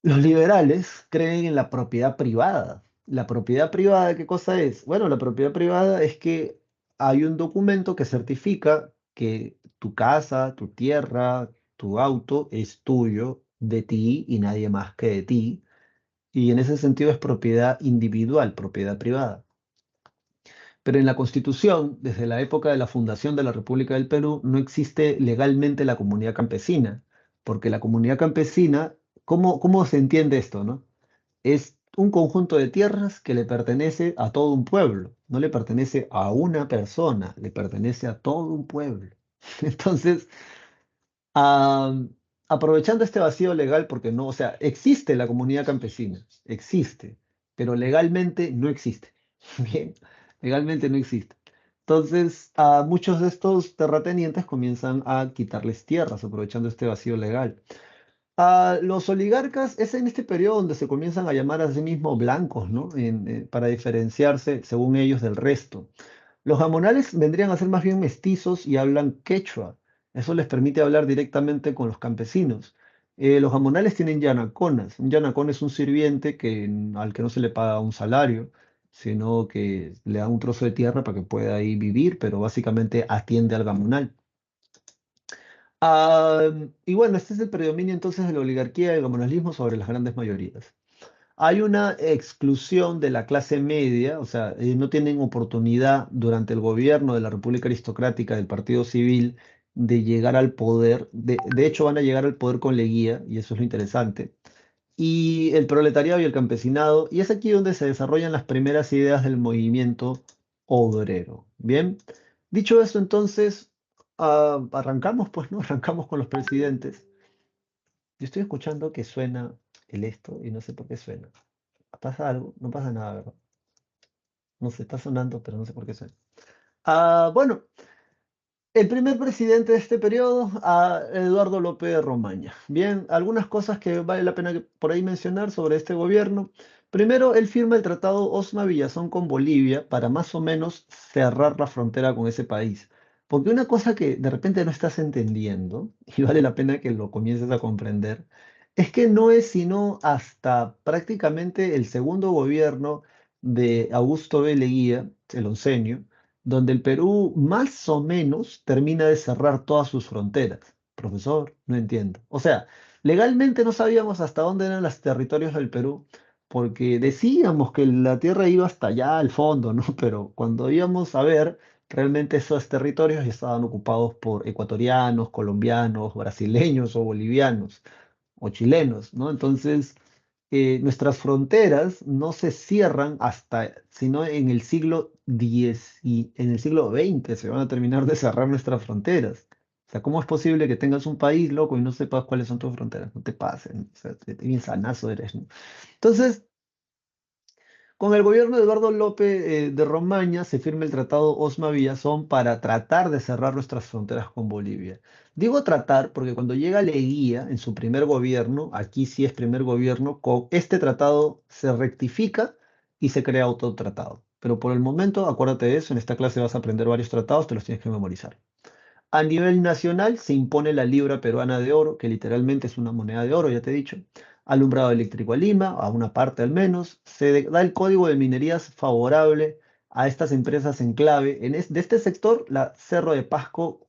los liberales creen en la propiedad privada. ¿La propiedad privada qué cosa es? Bueno, la propiedad privada es que hay un documento que certifica que tu casa, tu tierra, tu auto es tuyo, de ti y nadie más que de ti. Y en ese sentido es propiedad individual, propiedad privada. Pero en la Constitución, desde la época de la fundación de la República del Perú, no existe legalmente la comunidad campesina, porque la comunidad campesina, ¿cómo se entiende esto, no? Es un conjunto de tierras que le pertenece a todo un pueblo, no le pertenece a una persona, le pertenece a todo un pueblo. Entonces, ah, aprovechando este vacío legal, porque no, o sea, existe la comunidad campesina, existe, pero legalmente no existe. Bien, legalmente no existe. Entonces, a muchos de estos terratenientes comienzan a quitarles tierras, aprovechando este vacío legal. Los oligarcas es en este periodo donde se comienzan a llamar a sí mismos blancos, ¿no? Para diferenciarse, según ellos, del resto. Los gamonales vendrían a ser más bien mestizos y hablan quechua. Eso les permite hablar directamente con los campesinos. Los gamonales tienen yanaconas. Un yanacón es un sirviente al que no se le paga un salario, sino que le da un trozo de tierra para que pueda ahí vivir, pero básicamente atiende al gamonal. Y bueno, este es el predominio entonces de la oligarquía y el gamonalismo sobre las grandes mayorías. Hay una exclusión de la clase media, o sea, no tienen oportunidad durante el gobierno de la República Aristocrática del Partido Civil de llegar al poder. De hecho, van a llegar al poder con Leguía, y eso es lo interesante. Y el proletariado y el campesinado, y es aquí donde se desarrollan las primeras ideas del movimiento obrero. Bien, dicho esto, entonces, arrancamos, pues, ¿no? Arrancamos con los presidentes. Yo estoy escuchando que suena el esto y no sé por qué suena. ¿Pasa algo? No pasa nada, ¿verdad? No sé, está sonando, pero no sé por qué suena. Bueno, el primer presidente de este periodo, Eduardo López de Romaña. Bien, algunas cosas que vale la pena por ahí mencionar sobre este gobierno. Primero, él firma el tratado Osma-Villazón con Bolivia para más o menos cerrar la frontera con ese país. Porque una cosa que de repente no estás entendiendo, y vale la pena que lo comiences a comprender, es que no es sino hasta prácticamente el segundo gobierno de Augusto B. Leguía, el onceño, donde el Perú más o menos termina de cerrar todas sus fronteras. Profesor, no entiendo. O sea, legalmente no sabíamos hasta dónde eran los territorios del Perú, porque decíamos que la tierra iba hasta allá al fondo, ¿no? Pero cuando íbamos a ver, realmente esos territorios ya estaban ocupados por ecuatorianos, colombianos, brasileños o bolivianos o chilenos, ¿no? Entonces, nuestras fronteras no se cierran hasta, sino en el siglo X y en el siglo XX se van a terminar de cerrar nuestras fronteras. O sea, ¿cómo es posible que tengas un país, loco, y no sepas cuáles son tus fronteras? No te pasen, o sea, bien sanazo eres, ¿no? Entonces, con el gobierno de Eduardo López de Romaña se firma el Tratado Osma-Villazón para tratar de cerrar nuestras fronteras con Bolivia. Digo tratar porque cuando llega Leguía en su primer gobierno, aquí sí es primer gobierno, con este tratado se rectifica y se crea otro tratado. Pero por el momento, acuérdate de eso, en esta clase vas a aprender varios tratados, te los tienes que memorizar. A nivel nacional se impone la libra peruana de oro, que literalmente es una moneda de oro, ya te he dicho. Alumbrado eléctrico a Lima, a una parte al menos. Da el código de minerías favorable a estas empresas en clave. De este sector, la Cerro de Pasco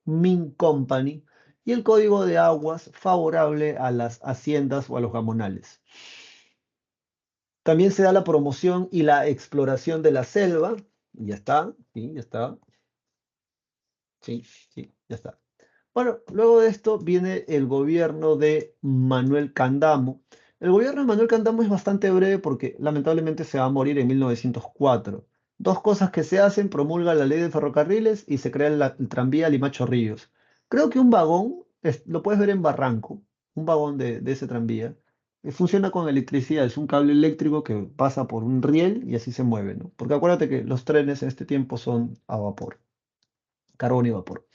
Min Company. Y el código de aguas favorable a las haciendas o a los gamonales. También se da la promoción y la exploración de la selva. Y ya está, sí, ya está. Sí, sí, ya está. Bueno, luego de esto viene el gobierno de Manuel Candamo. El gobierno de Manuel Candamo es bastante breve porque lamentablemente se va a morir en 1904. Dos cosas que se hacen: promulga la ley de ferrocarriles y se crea el tranvía Limacho Ríos. Creo que un vagón, lo puedes ver en Barranco, un vagón de ese tranvía, funciona con electricidad, es un cable eléctrico que pasa por un riel y así se mueve, ¿no? Porque acuérdate que los trenes en este tiempo son a vapor, carbón y vapor.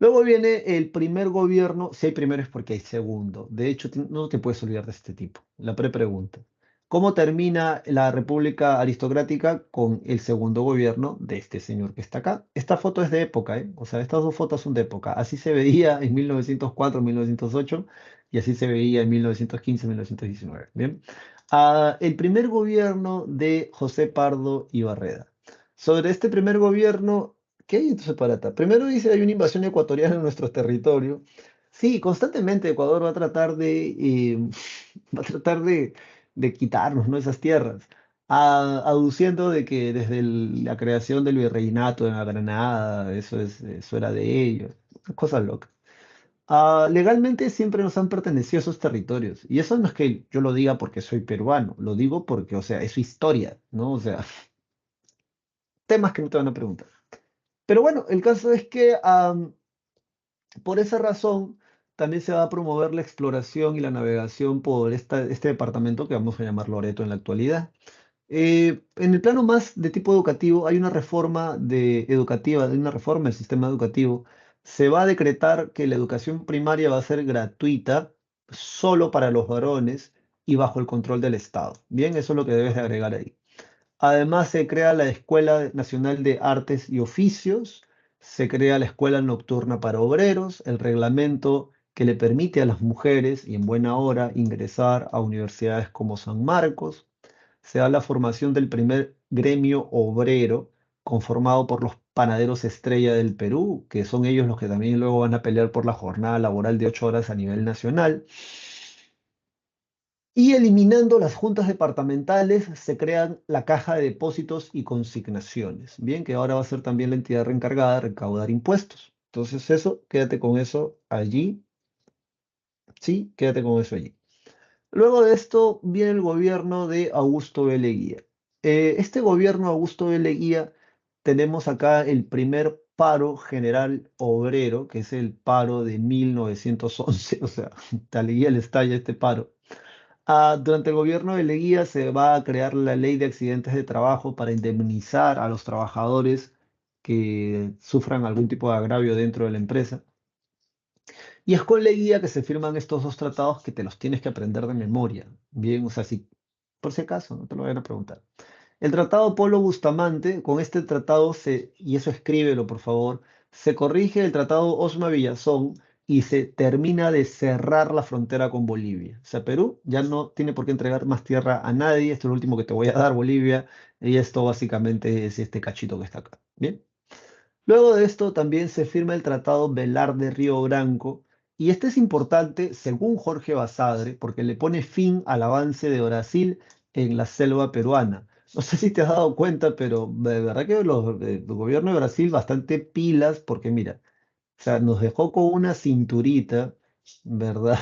Luego viene el primer gobierno, si hay primero es porque hay segundo. De hecho, no te puedes olvidar de este tipo. La pregunta. ¿Cómo termina la República Aristocrática con el segundo gobierno de este señor que está acá? Esta foto es de época, ¿eh? O sea, estas dos fotos son de época. Así se veía en 1904, 1908 y así se veía en 1915, 1919. Bien. El primer gobierno de José Pardo y Barreda. Sobre este primer gobierno, ¿qué hay en tu separata? Primero dice hay una invasión ecuatoriana en nuestro territorio. Sí, constantemente Ecuador va a tratar va a tratar de quitarnos, ¿no? Esas tierras, aduciendo de que desde la creación del virreinato en la Granada, eso era de ellos, cosas locas. Legalmente siempre nos han pertenecido esos territorios, y eso no es que yo lo diga porque soy peruano, lo digo porque, o sea, es su historia, ¿no? O sea, temas que no te van a preguntar. Pero bueno, el caso es que por esa razón también se va a promover la exploración y la navegación por este departamento que vamos a llamar Loreto en la actualidad. En el plano más de tipo educativo, hay una reforma educativa, hay una reforma del sistema educativo. Se va a decretar que la educación primaria va a ser gratuita solo para los varones y bajo el control del Estado. Bien, eso es lo que debes de agregar ahí. Además, se crea la Escuela Nacional de Artes y Oficios, se crea la Escuela Nocturna para Obreros, el reglamento que le permite a las mujeres y en buena hora ingresar a universidades como San Marcos, se da la formación del primer gremio obrero conformado por los panaderos estrella del Perú, que son ellos los que también luego van a pelear por la jornada laboral de 8 horas a nivel nacional. Y eliminando las juntas departamentales, se crean la Caja de Depósitos y Consignaciones, bien, que ahora va a ser también la entidad reencargada de recaudar impuestos. Entonces eso, quédate con eso allí, sí, quédate con eso allí. Luego de esto viene el gobierno de Augusto B. Leguía. Este gobierno de Augusto B. Leguía, tenemos acá el primer paro general obrero, que es el paro de 1911, o sea, a Leguía le estalla este paro. Durante el gobierno de Leguía se va a crear la ley de accidentes de trabajo para indemnizar a los trabajadores que sufran algún tipo de agravio dentro de la empresa. Y es con Leguía que se firman estos dos tratados que te los tienes que aprender de memoria. Bien, o sea, si, por si acaso, no te lo vayan a preguntar. El tratado Polo Bustamante, con este tratado y eso escríbelo por favor, se corrige el tratado Osma Villazón y se termina de cerrar la frontera con Bolivia. O sea, Perú ya no tiene por qué entregar más tierra a nadie. Esto es lo último que te voy a dar, Bolivia. Y esto básicamente es este cachito que está acá. Bien. Luego de esto también se firma el Tratado Velar de Río Branco, y este es importante según Jorge Basadre porque le pone fin al avance de Brasil en la selva peruana. No sé si te has dado cuenta, pero de verdad que el gobierno de Brasil bastante pilas porque mira, o sea, nos dejó con una cinturita, ¿verdad?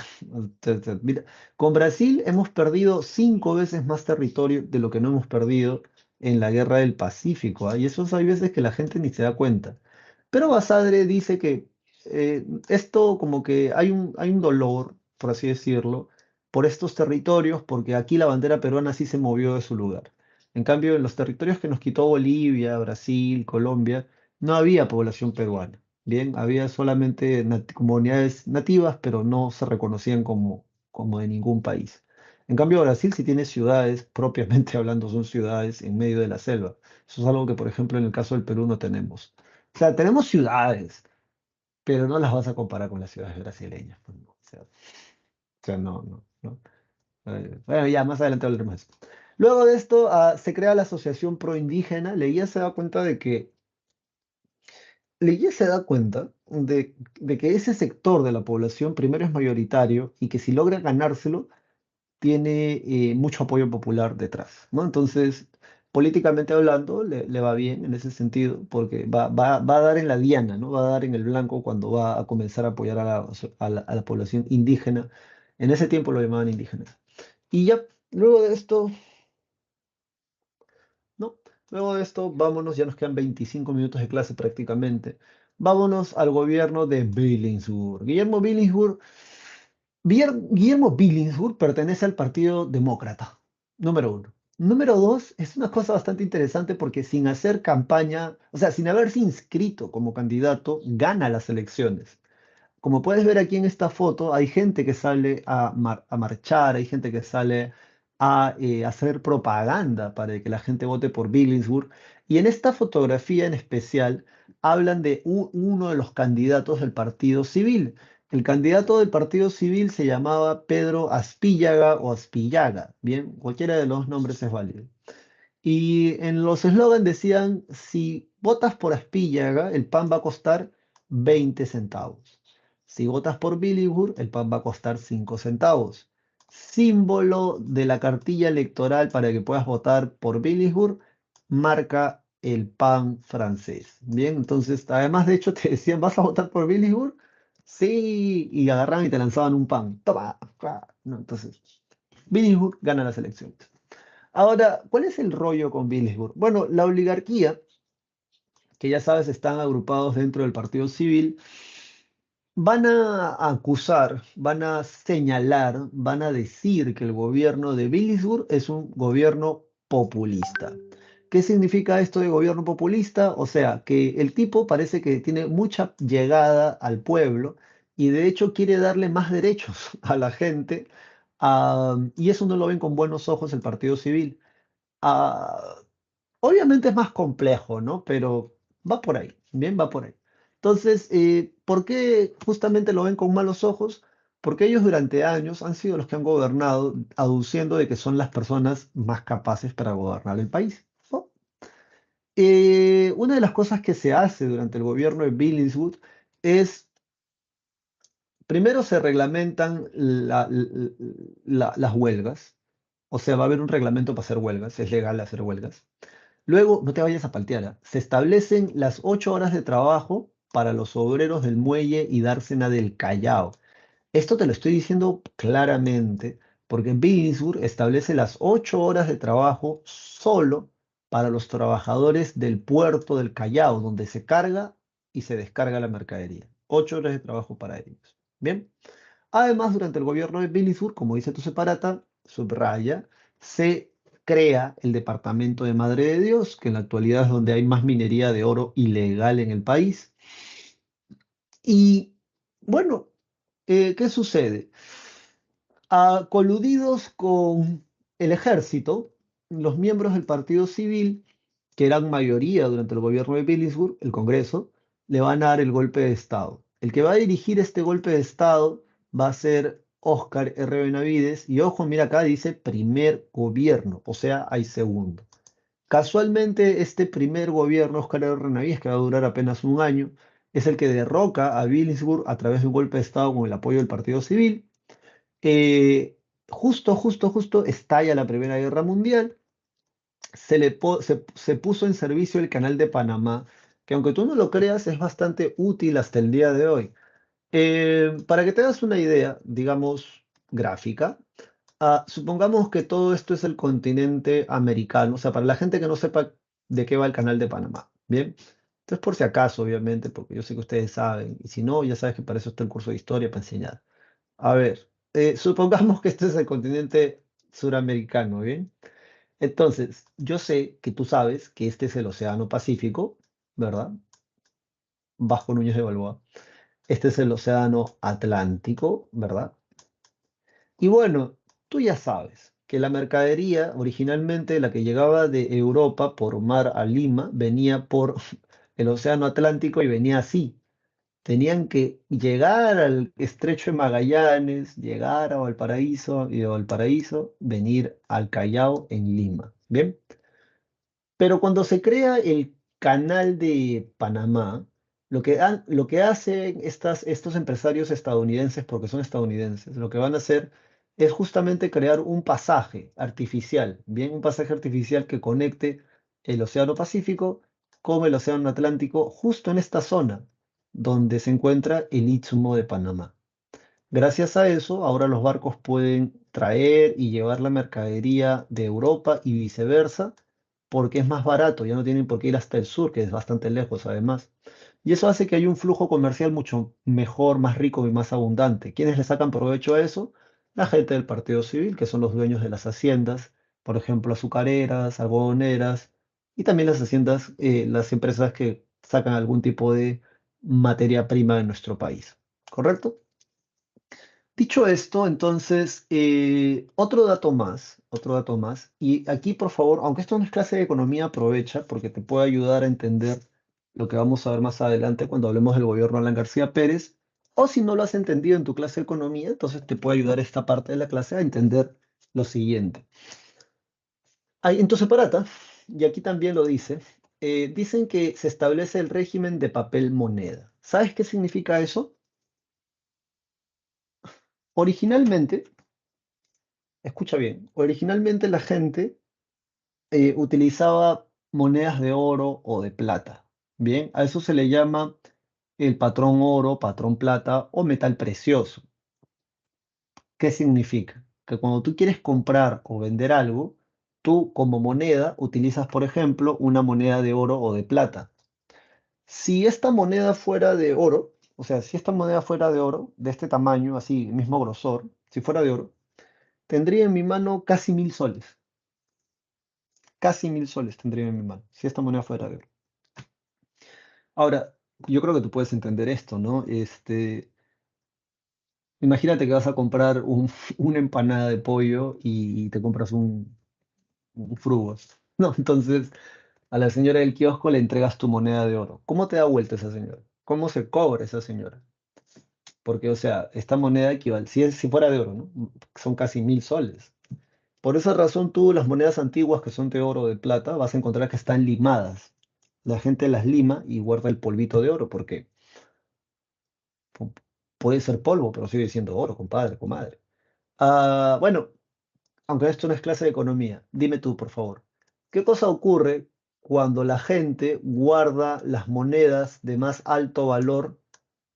Mira, con Brasil hemos perdido 5 veces más territorio de lo que no hemos perdido en la guerra del Pacífico, ¿ah? Y eso hay veces que la gente ni se da cuenta. Pero Basadre dice que esto como que hay un dolor, por así decirlo, por estos territorios, porque aquí la bandera peruana sí se movió de su lugar. En cambio, en los territorios que nos quitó Bolivia, Brasil, Colombia, no había población peruana. Bien, había solamente comunidades nativas, pero no se reconocían como de ningún país. En cambio, Brasil sí tiene ciudades, propiamente hablando, son ciudades en medio de la selva. Eso es algo que, por ejemplo, en el caso del Perú no tenemos. O sea, tenemos ciudades, pero no las vas a comparar con las ciudades brasileñas, pues, no. O sea, no, no, no. Bueno, ya más adelante hablaremos de eso. Luego de esto, se crea la Asociación Proindígena. Leguía se da cuenta de que Leguía se da cuenta de que ese sector de la población primero es mayoritario y que si logra ganárselo, tiene mucho apoyo popular detrás, ¿no? Entonces, políticamente hablando, le va bien en ese sentido, porque va a dar en la diana, ¿no? Va a dar en el blanco cuando va a comenzar a apoyar a la población indígena. En ese tiempo lo llamaban indígenas. Y ya, luego de esto, ¿no? Luego de esto, vámonos, ya nos quedan 25 minutos de clase prácticamente. Vámonos al gobierno de Billingsburg. Guillermo Billingsburg pertenece al Partido Demócrata, número uno. Número dos, es una cosa bastante interesante porque sin hacer campaña, o sea, sin haberse inscrito como candidato, gana las elecciones. Como puedes ver aquí en esta foto, hay gente que sale a marchar, hay gente que sale a hacer propaganda para que la gente vote por Billingsburg. Y en esta fotografía en especial hablan de uno de los candidatos del Partido Civil. El candidato del Partido Civil se llamaba Pedro Aspillaga o Aspillaga. Bien, cualquiera de los nombres es válido. Y en los eslogans decían, si votas por Aspillaga, el pan va a costar 20 centavos. Si votas por Billinghurst, el pan va a costar 5 centavos. Símbolo de la cartilla electoral para que puedas votar por Billinghurst, marca el pan francés. Bien, entonces, además de hecho te decían, ¿vas a votar por Billinghurst? Sí, y agarraban y te lanzaban un pan. Toma. No, entonces, Billinghurst gana las elecciones. Ahora, ¿cuál es el rollo con Billinghurst? Bueno, la oligarquía, que ya sabes están agrupados dentro del Partido Civil, van a acusar, van a señalar, van a decir que el gobierno de Billinghurst es un gobierno populista. ¿Qué significa esto de gobierno populista? O sea, que el tipo parece que tiene mucha llegada al pueblo y de hecho quiere darle más derechos a la gente, y eso no lo ven con buenos ojos el Partido Civil. Ah, Obviamente es más complejo, ¿no? Pero va por ahí, bien, va por ahí. Entonces, ¿por qué justamente lo ven con malos ojos? Porque ellos durante años han sido los que han gobernado, aduciendo de que son las personas más capaces para gobernar el país, ¿no? Una de las cosas que se hace durante el gobierno de Billingswood es, primero se reglamentan las huelgas, o sea, va a haber un reglamento para hacer huelgas, es legal hacer huelgas. Luego, no te vayas a paltear, ¿ah? Se establecen las 8 horas de trabajo para los obreros del muelle y dársena del Callao. Esto te lo estoy diciendo claramente porque Billingsburg establece las 8 horas de trabajo solo para los trabajadores del puerto del Callao, donde se carga y se descarga la mercadería. 8 horas de trabajo para ellos. Bien. Además, durante el gobierno de Billingsburg, como dice tu separata, subraya, se crea el departamento de Madre de Dios, que en la actualidad es donde hay más minería de oro ilegal en el país. Y bueno, ¿qué sucede? Coludidos con el ejército, los miembros del Partido Civil, que eran mayoría durante el gobierno de Billisburg, el Congreso, le van a dar el golpe de Estado. El que va a dirigir este golpe de Estado va a ser Óscar R. Benavides, y ojo, mira acá dice primer gobierno, o sea, hay segundo. Casualmente, este primer gobierno, Óscar R. Benavides, que va a durar apenas un año, es el que derroca a Billisburg a través de un golpe de Estado con el apoyo del Partido Civil. Justo estalla la Primera Guerra Mundial, se puso en servicio el Canal de Panamá, que aunque tú no lo creas, es bastante útil hasta el día de hoy. Para que te hagas una idea, digamos, gráfica, supongamos que todo esto es el continente americano, o sea, para la gente que no sepa de qué va el Canal de Panamá, ¿bien? Entonces, por si acaso, obviamente, porque yo sé que ustedes saben, y si no, ya sabes que para eso está el curso de historia, para enseñar. A ver, supongamos que este es el continente suramericano, ¿bien? Entonces, yo sé que tú sabes que este es el Océano Pacífico, ¿verdad? Vasco Núñez de Balboa. Este es el Océano Atlántico, ¿verdad? Y bueno, tú ya sabes que la mercadería, originalmente la que llegaba de Europa por mar a Lima, venía por el Océano Atlántico y venía así. Tenían que llegar al estrecho de Magallanes, llegar a Valparaíso y de Valparaíso venir al Callao en Lima. Bien, pero cuando se crea el canal de Panamá, lo que hacen estos empresarios estadounidenses, porque son estadounidenses, lo que van a hacer es justamente crear un pasaje artificial, bien, un pasaje artificial que conecte el Océano Pacífico con el Océano Atlántico, justo en esta zona donde se encuentra el Istmo de Panamá. Gracias a eso, ahora los barcos pueden traer y llevar la mercadería de Europa y viceversa, porque es más barato, ya no tienen por qué ir hasta el sur, que es bastante lejos además. Y eso hace que haya un flujo comercial mucho mejor, más rico y más abundante. ¿Quiénes le sacan provecho a eso? La gente del Partido Civil, que son los dueños de las haciendas, por ejemplo, azucareras, algodoneras, y también las haciendas, las empresas que sacan algún tipo de materia prima de nuestro país. ¿Correcto? Dicho esto, entonces, otro dato más, y aquí por favor, aunque esto no es clase de economía, aprovecha porque te puede ayudar a entender lo que vamos a ver más adelante cuando hablemos del gobierno de Alan García Pérez, o si no lo has entendido en tu clase de economía, entonces te puede ayudar esta parte de la clase a entender lo siguiente. En tu separata, y aquí también lo dice, dicen que se establece el régimen de papel moneda. ¿Sabes qué significa eso? Originalmente, escucha bien, originalmente la gente utilizaba monedas de oro o de plata. Bien, a eso se le llama el patrón oro, patrón plata o metal precioso. ¿Qué significa? Que cuando tú quieres comprar o vender algo, tú como moneda utilizas, por ejemplo, una moneda de oro o de plata. Si esta moneda fuera de oro, o sea, si esta moneda fuera de oro, de este tamaño, así, mismo grosor, si fuera de oro, tendría en mi mano casi 1000 soles. Casi 1000 soles tendría en mi mano, si esta moneda fuera de oro. Ahora, yo creo que tú puedes entender esto, ¿no? Imagínate que vas a comprar una empanada de pollo y te compras un frugos, ¿no? Entonces, a la señora del kiosco le entregas tu moneda de oro. ¿Cómo te da vuelta esa señora? ¿Cómo se cobra esa señora? Porque, o sea, esta moneda equivale, si fuera de oro, ¿no? Son casi 1000 soles. Por esa razón, tú las monedas antiguas que son de oro o de plata, vas a encontrar que están limadas. La gente las lima y guarda el polvito de oro, porque pu- puede ser polvo, pero sigue siendo oro, compadre, comadre. Bueno, aunque esto no es clase de economía, dime tú, por favor, ¿qué cosa ocurre cuando la gente guarda las monedas de más alto valor?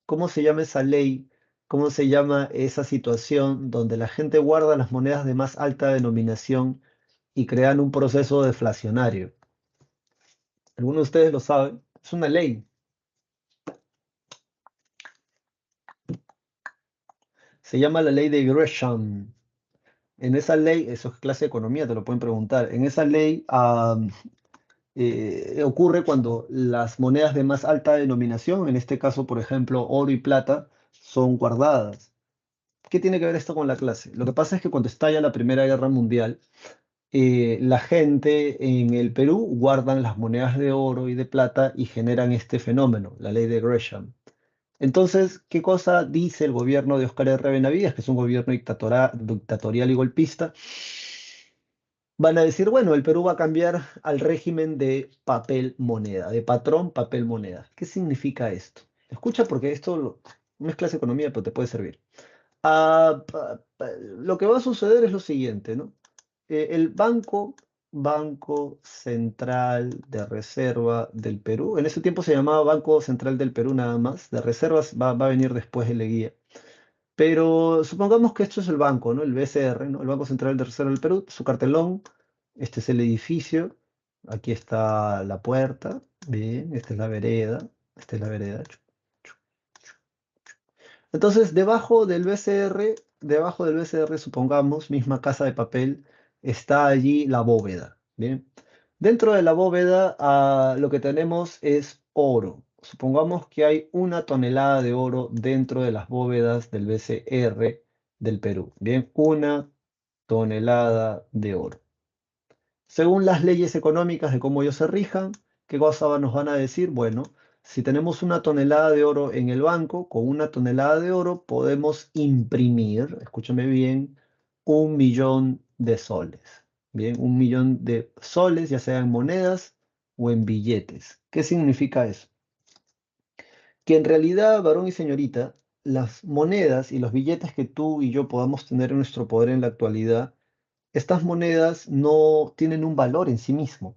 ¿Cómo se llama esa ley? ¿Cómo se llama esa situación donde la gente guarda las monedas de más alta denominación y crean un proceso deflacionario? ¿Alguno de ustedes lo sabe? Es una ley. Se llama la ley de Gresham. En esa ley, eso es clase de economía, te lo pueden preguntar. En esa ley ocurre cuando las monedas de más alta denominación, en este caso, por ejemplo, oro y plata, son guardadas. ¿Qué tiene que ver esto con la clase? Lo que pasa es que cuando estalla la Primera Guerra Mundial, la gente en el Perú guardan las monedas de oro y de plata y generan este fenómeno, la ley de Gresham. Entonces, ¿qué cosa dice el gobierno de Óscar R. Benavides, que es un gobierno dictatorial y golpista? Van a decir, bueno, el Perú va a cambiar al régimen de papel moneda, de patrón papel moneda. ¿Qué significa esto? Escucha porque no es clase de economía, pero te puede servir. Lo que va a suceder es lo siguiente, ¿no? El Banco Central de Reserva del Perú, en ese tiempo se llamaba Banco Central del Perú nada más, de reservas va a venir después el Leguía. Pero supongamos que esto es el banco, ¿no? El BCR, ¿no? El Banco Central de Reserva del Perú, su cartelón, este es el edificio, aquí está la puerta, bien, esta es la vereda, esta es la vereda. Entonces, debajo del BCR, supongamos, misma casa de papel, está allí la bóveda. Bien. Dentro de la bóveda, lo que tenemos es oro. Supongamos que hay 1 tonelada de oro dentro de las bóvedas del BCR del Perú. Bien, 1 tonelada de oro. Según las leyes económicas de cómo ellos se rijan, ¿qué cosa nos van a decir? Bueno, si tenemos 1 tonelada de oro en el banco, con 1 tonelada de oro podemos imprimir, escúchame bien, 1 millón de soles. Bien, 1 millón de soles, ya sea en monedas o en billetes. ¿Qué significa eso? Que en realidad, varón y señorita, las monedas y los billetes que tú y yo podamos tener en nuestro poder en la actualidad, estas monedas no tienen un valor en sí mismo.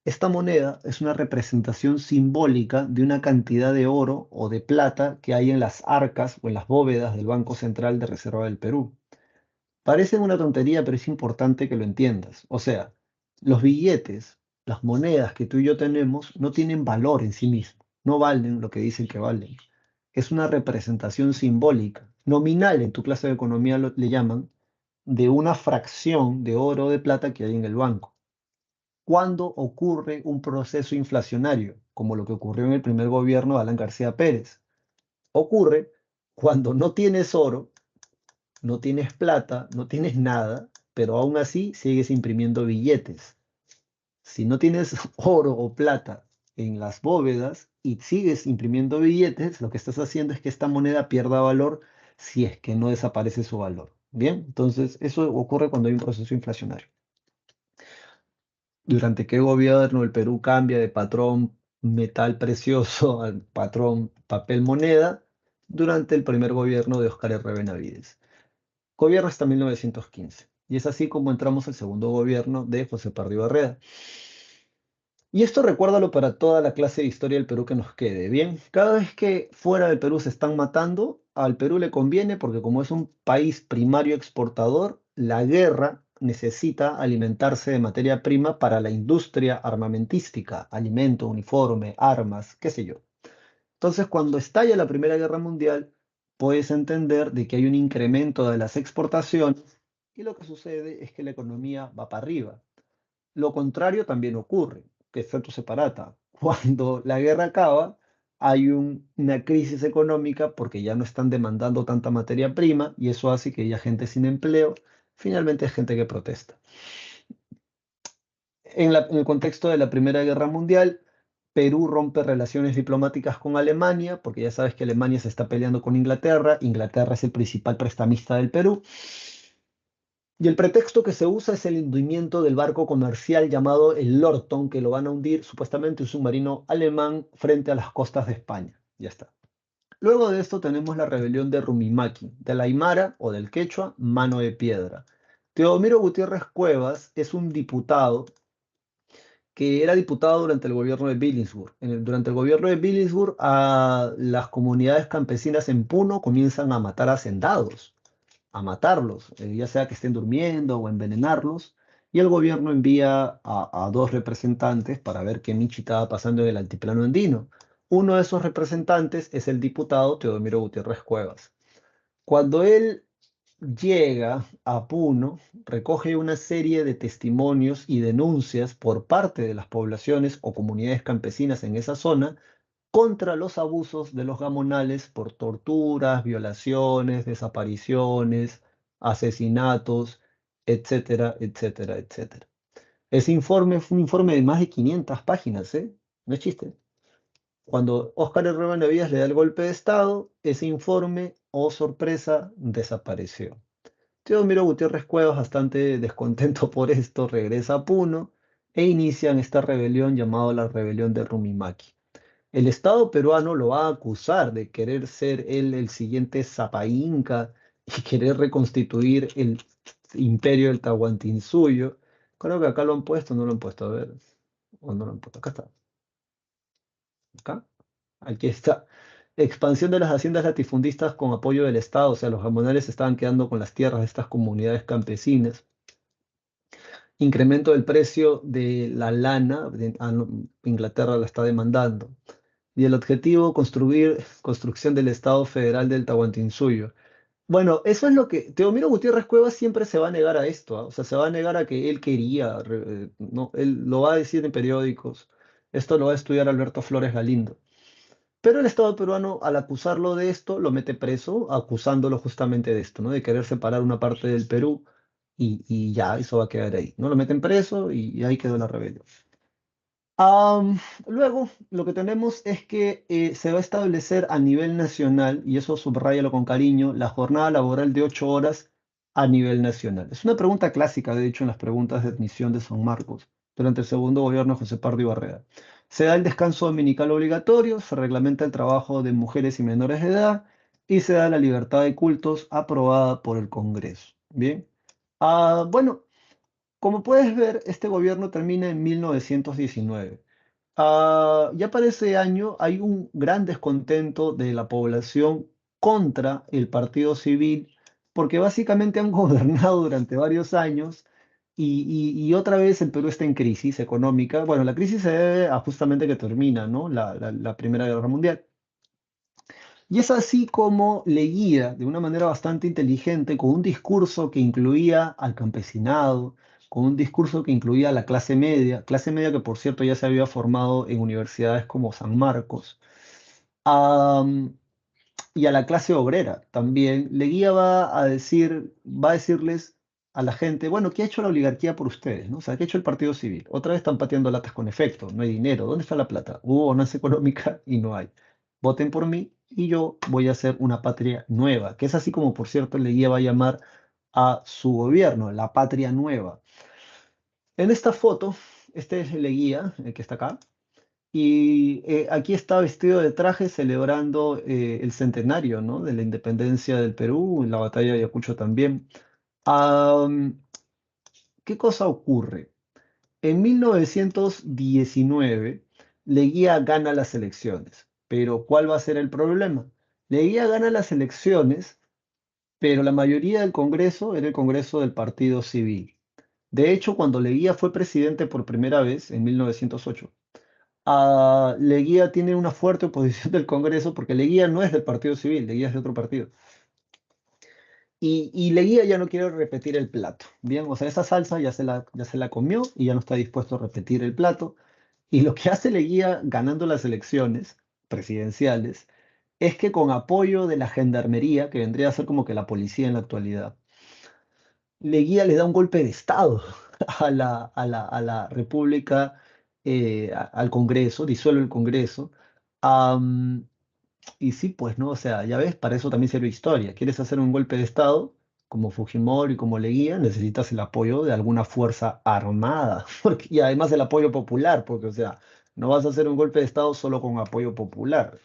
Esta moneda es una representación simbólica de una cantidad de oro o de plata que hay en las arcas o en las bóvedas del Banco Central de Reserva del Perú. Parece una tontería, pero es importante que lo entiendas. O sea, los billetes, las monedas que tú y yo tenemos, no tienen valor en sí mismos, no valen lo que dicen que valen. Es una representación simbólica, nominal en tu clase de economía le llaman, de una fracción de oro o de plata que hay en el banco. ¿Cuándo ocurre un proceso inflacionario, como lo que ocurrió en el primer gobierno de Alan García Pérez? Ocurre cuando no tienes oro, no tienes plata, no tienes nada, pero aún así sigues imprimiendo billetes. Si no tienes oro o plata en las bóvedas y sigues imprimiendo billetes, lo que estás haciendo es que esta moneda pierda valor si es que no desaparece su valor. Bien, entonces eso ocurre cuando hay un proceso inflacionario. ¿Durante qué gobierno el Perú cambia de patrón metal precioso al patrón papel moneda? Durante el primer gobierno de Óscar R. Benavides. Gobierno hasta 1915. Y es así como entramos al segundo gobierno de José Pardo Barreda. Y esto recuérdalo para toda la clase de historia del Perú que nos quede. Bien, cada vez que fuera del Perú se están matando, al Perú le conviene porque como es un país primario exportador, la guerra necesita alimentarse de materia prima para la industria armamentística, alimento, uniforme, armas, qué sé yo. Entonces, cuando estalla la Primera Guerra Mundial, puedes entender de que hay un incremento de las exportaciones y lo que sucede es que la economía va para arriba. Lo contrario también ocurre, que efecto separata. Cuando la guerra acaba, hay una crisis económica porque ya no están demandando tanta materia prima y eso hace que haya gente sin empleo. Finalmente hay gente que protesta. En el contexto de la Primera Guerra Mundial, Perú rompe relaciones diplomáticas con Alemania, porque ya sabes que Alemania se está peleando con Inglaterra. Inglaterra es el principal prestamista del Perú. Y el pretexto que se usa es el hundimiento del barco comercial llamado el Lorton, que lo van a hundir supuestamente un submarino alemán frente a las costas de España. Ya está. Luego de esto tenemos la rebelión de Rumimaki, del Aymara o del Quechua, mano de piedra. Teodomiro Gutiérrez Cuevas es un diputado que era diputado durante el gobierno de Billinghurst. Durante el gobierno de Billinghurst, las comunidades campesinas en Puno comienzan a matar hacendados, a matarlos, ya sea que estén durmiendo o envenenarlos, y el gobierno envía a dos representantes para ver qué michi estaba pasando en el altiplano andino. Uno de esos representantes es el diputado Teodomiro Gutiérrez Cuevas. Cuando él llega a Puno, recoge una serie de testimonios y denuncias por parte de las poblaciones o comunidades campesinas en esa zona contra los abusos de los gamonales por torturas, violaciones, desapariciones, asesinatos, etcétera, etcétera, etcétera. Ese informe fue un informe de más de 500 páginas, ¿eh? No es chiste. Cuando Óscar R. Benavides le da el golpe de Estado, ese informe, oh sorpresa, desapareció. Teodomiro Gutiérrez Cuevas, bastante descontento por esto, regresa a Puno e inician esta rebelión llamada la Rebelión de Rumimaki. El Estado peruano lo va a acusar de querer ser él el siguiente Zapa Inca y querer reconstituir el imperio del Tahuantinsuyo. Creo que acá lo han puesto, no lo han puesto, a ver. O no lo han puesto, acá está. Acá. Aquí está. Expansión de las haciendas latifundistas con apoyo del Estado, o sea, los gamonales se estaban quedando con las tierras de estas comunidades campesinas. Incremento del precio de la lana, no, Inglaterra la está demandando. Y el objetivo, construcción del Estado Federal del Tahuantinsuyo. Bueno, eso es lo que Teomiro Gutiérrez Cuevas siempre se va a negar a esto, ¿ah? O sea, se va a negar a que él quería, no, él lo va a decir en periódicos, esto lo va a estudiar Alberto Flores Galindo. Pero el Estado peruano, al acusarlo de esto, lo mete preso, acusándolo justamente de esto, ¿no? De querer separar una parte del Perú y ya, eso va a quedar ahí, ¿no? Lo meten preso y ahí quedó la rebelión. Luego, lo que tenemos es que se va a establecer a nivel nacional, y eso subráyalo con cariño, la jornada laboral de 8 horas a nivel nacional. Es una pregunta clásica, de hecho, en las preguntas de admisión de San Marcos, durante el segundo gobierno de José Pardo Barreda. Se da el descanso dominical obligatorio, se reglamenta el trabajo de mujeres y menores de edad, y se da la libertad de cultos aprobada por el Congreso. Bien. Bueno, como puedes ver, este gobierno termina en 1919. Ya para ese año hay un gran descontento de la población contra el Partido Civil, porque básicamente han gobernado durante varios años y otra vez el Perú está en crisis económica. Bueno, la crisis se debe a justamente que termina, ¿no? La Primera Guerra Mundial. Y es así como Leguía, de una manera bastante inteligente, con un discurso que incluía al campesinado, con un discurso que incluía a la clase media que por cierto ya se había formado en universidades como San Marcos, am, y a la clase obrera también, Leguía va a decirles a la gente, bueno, ¿qué ha hecho la oligarquía por ustedes? ¿No? O sea, ¿qué ha hecho el Partido Civil? Otra vez están pateando latas con efecto, no hay dinero, ¿dónde está la plata? Hubo bonanza económica y no hay. Voten por mí y yo voy a hacer una patria nueva, que es así como, por cierto, Leguía va a llamar a su gobierno, la patria nueva. En esta foto, este es Leguía, el que está acá, y aquí está vestido de traje celebrando el centenario, ¿no? De la independencia del Perú, en la batalla de Ayacucho también. Am, ¿Qué cosa ocurre? En 1919, Leguía gana las elecciones, pero ¿cuál va a ser el problema? Leguía gana las elecciones, pero la mayoría del Congreso era el Congreso del Partido Civil. De hecho, cuando Leguía fue presidente por primera vez, en 1908, Leguía tiene una fuerte oposición del Congreso porque Leguía no es del Partido Civil, Leguía es de otro partido. Y Leguía ya no quiere repetir el plato. Bien, o sea, esa salsa ya se la comió y ya no está dispuesto a repetir el plato. Y lo que hace Leguía ganando las elecciones presidenciales es que con apoyo de la gendarmería, que vendría a ser como que la policía en la actualidad, Leguía le da un golpe de Estado a la República, al Congreso, disuelve el Congreso. am, y sí, pues, ¿no? O sea, ya ves, para eso también sirve historia. ¿Quieres hacer un golpe de Estado, como Fujimori, como Leguía? Necesitas el apoyo de alguna fuerza armada, y además el apoyo popular, porque, o sea, no vas a hacer un golpe de Estado solo con apoyo popular.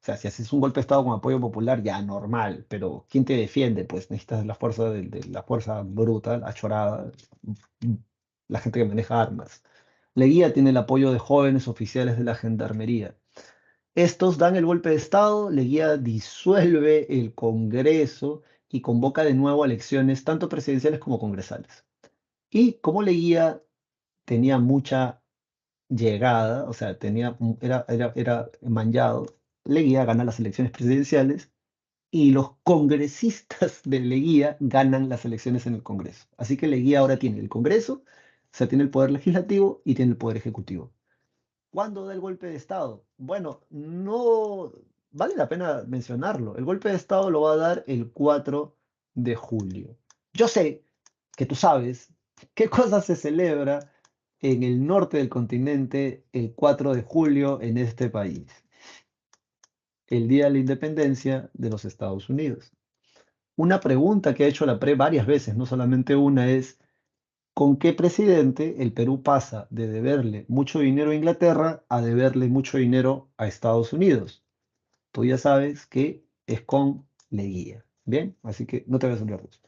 O sea, si haces un golpe de Estado con apoyo popular, ya normal, pero ¿quién te defiende? Pues necesitas la fuerza de la fuerza bruta, la chorada, la gente que maneja armas. Leguía tiene el apoyo de jóvenes oficiales de la gendarmería. Estos dan el golpe de Estado, Leguía disuelve el Congreso y convoca de nuevo a elecciones tanto presidenciales como congresales. Y como Leguía tenía mucha llegada, o sea, era manllado, Leguía gana las elecciones presidenciales y los congresistas de Leguía ganan las elecciones en el Congreso. Así que Leguía ahora tiene el Congreso, o sea, tiene el poder legislativo y tiene el poder ejecutivo. ¿Cuándo da el golpe de Estado? Bueno, no vale la pena mencionarlo. El golpe de Estado lo va a dar el 4 de julio. Yo sé que tú sabes qué cosa se celebra en el norte del continente el 4 de julio en este país. El Día de la Independencia de los Estados Unidos. Una pregunta que ha hecho la PRE varias veces, no solamente una, es ¿con qué presidente el Perú pasa de deberle mucho dinero a Inglaterra a deberle mucho dinero a Estados Unidos? Tú ya sabes que es con Leguía. Bien, así que no te voy a olvidar de eso.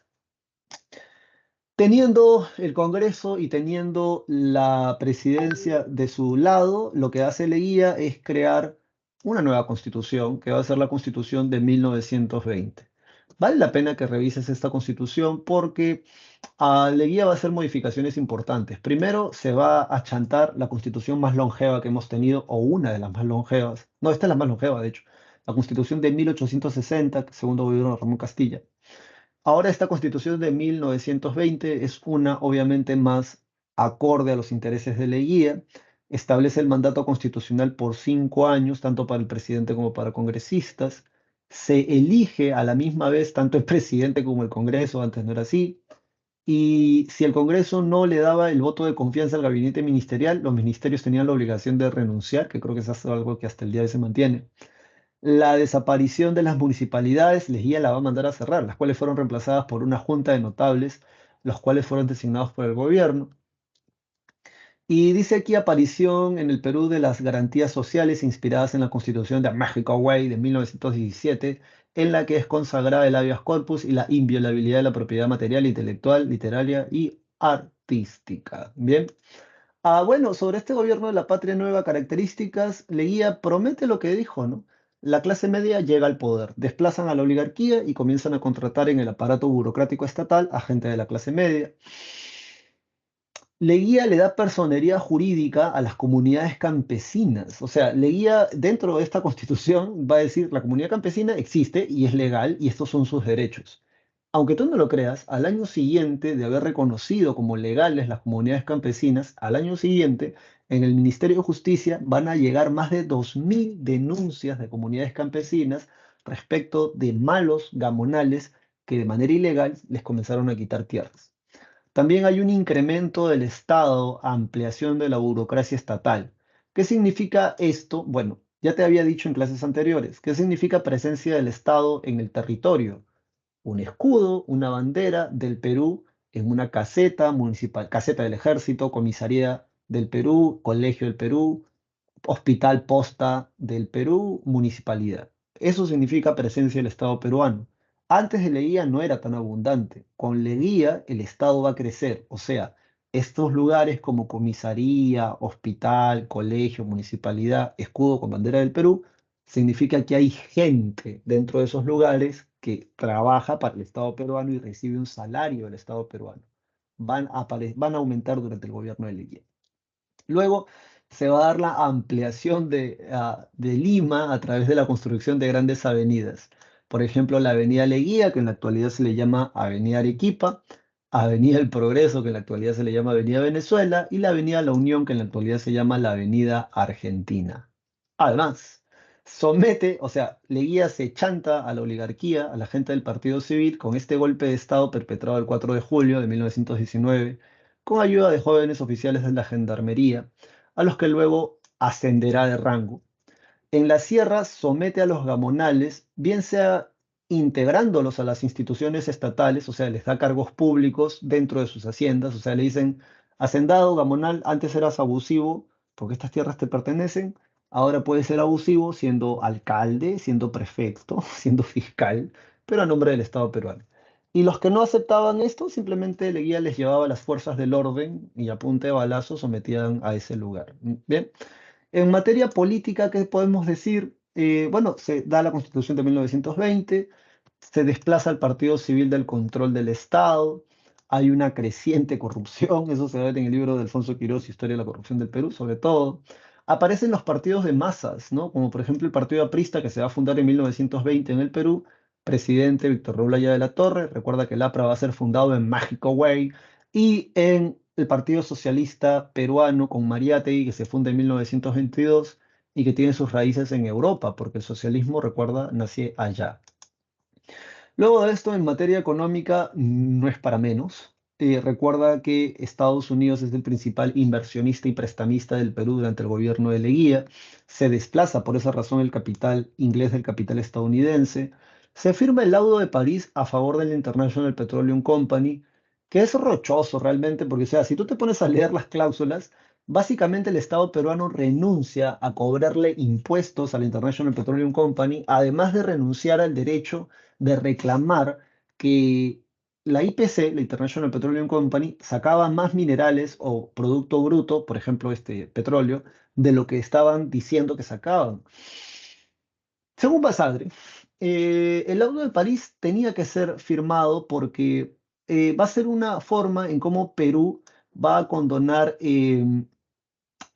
Teniendo el Congreso y teniendo la presidencia de su lado, lo que hace Leguía es crear una nueva constitución, que va a ser la Constitución de 1920. Vale la pena que revises esta constitución porque Leguía va a hacer modificaciones importantes. Primero, se va a chantar la constitución más longeva que hemos tenido, o una de las más longevas. No, esta es la más longeva, de hecho. La constitución de 1860, segundo gobierno de Ramón Castilla. Ahora esta constitución de 1920 es una, obviamente, más acorde a los intereses de Leguía. Establece el mandato constitucional por 5 años, tanto para el presidente como para congresistas. Se elige a la misma vez tanto el presidente como el Congreso, antes no era así. Y si el Congreso no le daba el voto de confianza al gabinete ministerial, los ministerios tenían la obligación de renunciar, que creo que es algo que hasta el día de hoy se mantiene. La desaparición de las municipalidades, Leguía la va a mandar a cerrar, las cuales fueron reemplazadas por una junta de notables, los cuales fueron designados por el gobierno. Y dice aquí aparición en el Perú de las garantías sociales inspiradas en la Constitución de México Way de 1917, en la que es consagrada el habeas corpus y la inviolabilidad de la propiedad material, intelectual, literaria y artística. Bien. Bueno, sobre este gobierno de la patria nueva, características, Leguía promete lo que dijo, ¿no? La clase media llega al poder, desplazan a la oligarquía y comienzan a contratar en el aparato burocrático estatal a gente de la clase media. Leguía le da personería jurídica a las comunidades campesinas. O sea, Leguía dentro de esta constitución va a decir, la comunidad campesina existe y es legal y estos son sus derechos. Aunque tú no lo creas, al año siguiente de haber reconocido como legales las comunidades campesinas, al año siguiente, en el Ministerio de Justicia van a llegar más de 2.000 denuncias de comunidades campesinas respecto de malos gamonales que de manera ilegal les comenzaron a quitar tierras. También hay un incremento del Estado, ampliación de la burocracia estatal. ¿Qué significa esto? Bueno, ya te había dicho en clases anteriores. ¿Qué significa presencia del Estado en el territorio? Un escudo, una bandera del Perú en una caseta municipal, caseta del ejército, comisaría del Perú, colegio del Perú, hospital posta del Perú, municipalidad. Eso significa presencia del Estado peruano. Antes de Leguía no era tan abundante. Con Leguía el Estado va a crecer. O sea, estos lugares como comisaría, hospital, colegio, municipalidad, escudo con bandera del Perú, significa que hay gente dentro de esos lugares que trabaja para el Estado peruano y recibe un salario del Estado peruano. Van a aumentar durante el gobierno de Leguía. Luego se va a dar la ampliación de Lima a través de la construcción de grandes avenidas. Por ejemplo, la Avenida Leguía, que en la actualidad se le llama Avenida Arequipa, Avenida El Progreso, que en la actualidad se le llama Avenida Venezuela, y la Avenida La Unión, que en la actualidad se llama la Avenida Argentina. Además, somete, o sea, Leguía se chanta a la oligarquía, a la gente del Partido Civil, con este golpe de Estado perpetrado el 4 de julio de 1919 con ayuda de jóvenes oficiales de la Gendarmería, a los que luego ascenderá de rango. En la sierra somete a los gamonales, bien sea integrándolos a las instituciones estatales, o sea, les da cargos públicos dentro de sus haciendas, o sea, le dicen, hacendado, gamonal, antes eras abusivo porque estas tierras te pertenecen, ahora puedes ser abusivo siendo alcalde, siendo prefecto, siendo fiscal, pero a nombre del Estado peruano. Y los que no aceptaban esto, simplemente Leguía les llevaba a las fuerzas del orden y a punta de balazo sometían a ese lugar. Bien. En materia política, ¿qué podemos decir? Bueno, se da la Constitución de 1920, se desplaza el Partido Civil del control del Estado, hay una creciente corrupción, eso se ve en el libro de Alfonso Quirós, Historia de la corrupción del Perú, sobre todo. Aparecen los partidos de masas, ¿no? Como por ejemplo el Partido Aprista, que se va a fundar en 1920 en el Perú, presidente Víctor Raúl Haya de la Torre. Recuerda que el APRA va a ser fundado en Mágico Way y en el Partido Socialista Peruano con Mariátegui, que se funda en 1922 y que tiene sus raíces en Europa, porque el socialismo, recuerda, nació allá. Luego de esto, en materia económica, no es para menos. Recuerda que Estados Unidos es el principal inversionista y prestamista del Perú durante el gobierno de Leguía. Se desplaza por esa razón el capital inglés del capital estadounidense. Se firma el Laudo de París a favor del International Petroleum Company, que es rochoso realmente, porque o sea, si tú te pones a leer las cláusulas, básicamente el Estado peruano renuncia a cobrarle impuestos al International Petroleum Company, además de renunciar al derecho de reclamar que la IPC, la International Petroleum Company, sacaba más minerales o producto bruto, por ejemplo, este petróleo, de lo que estaban diciendo que sacaban. Según Basadre, el Laudo de París tenía que ser firmado porque va a ser una forma en cómo Perú va a condonar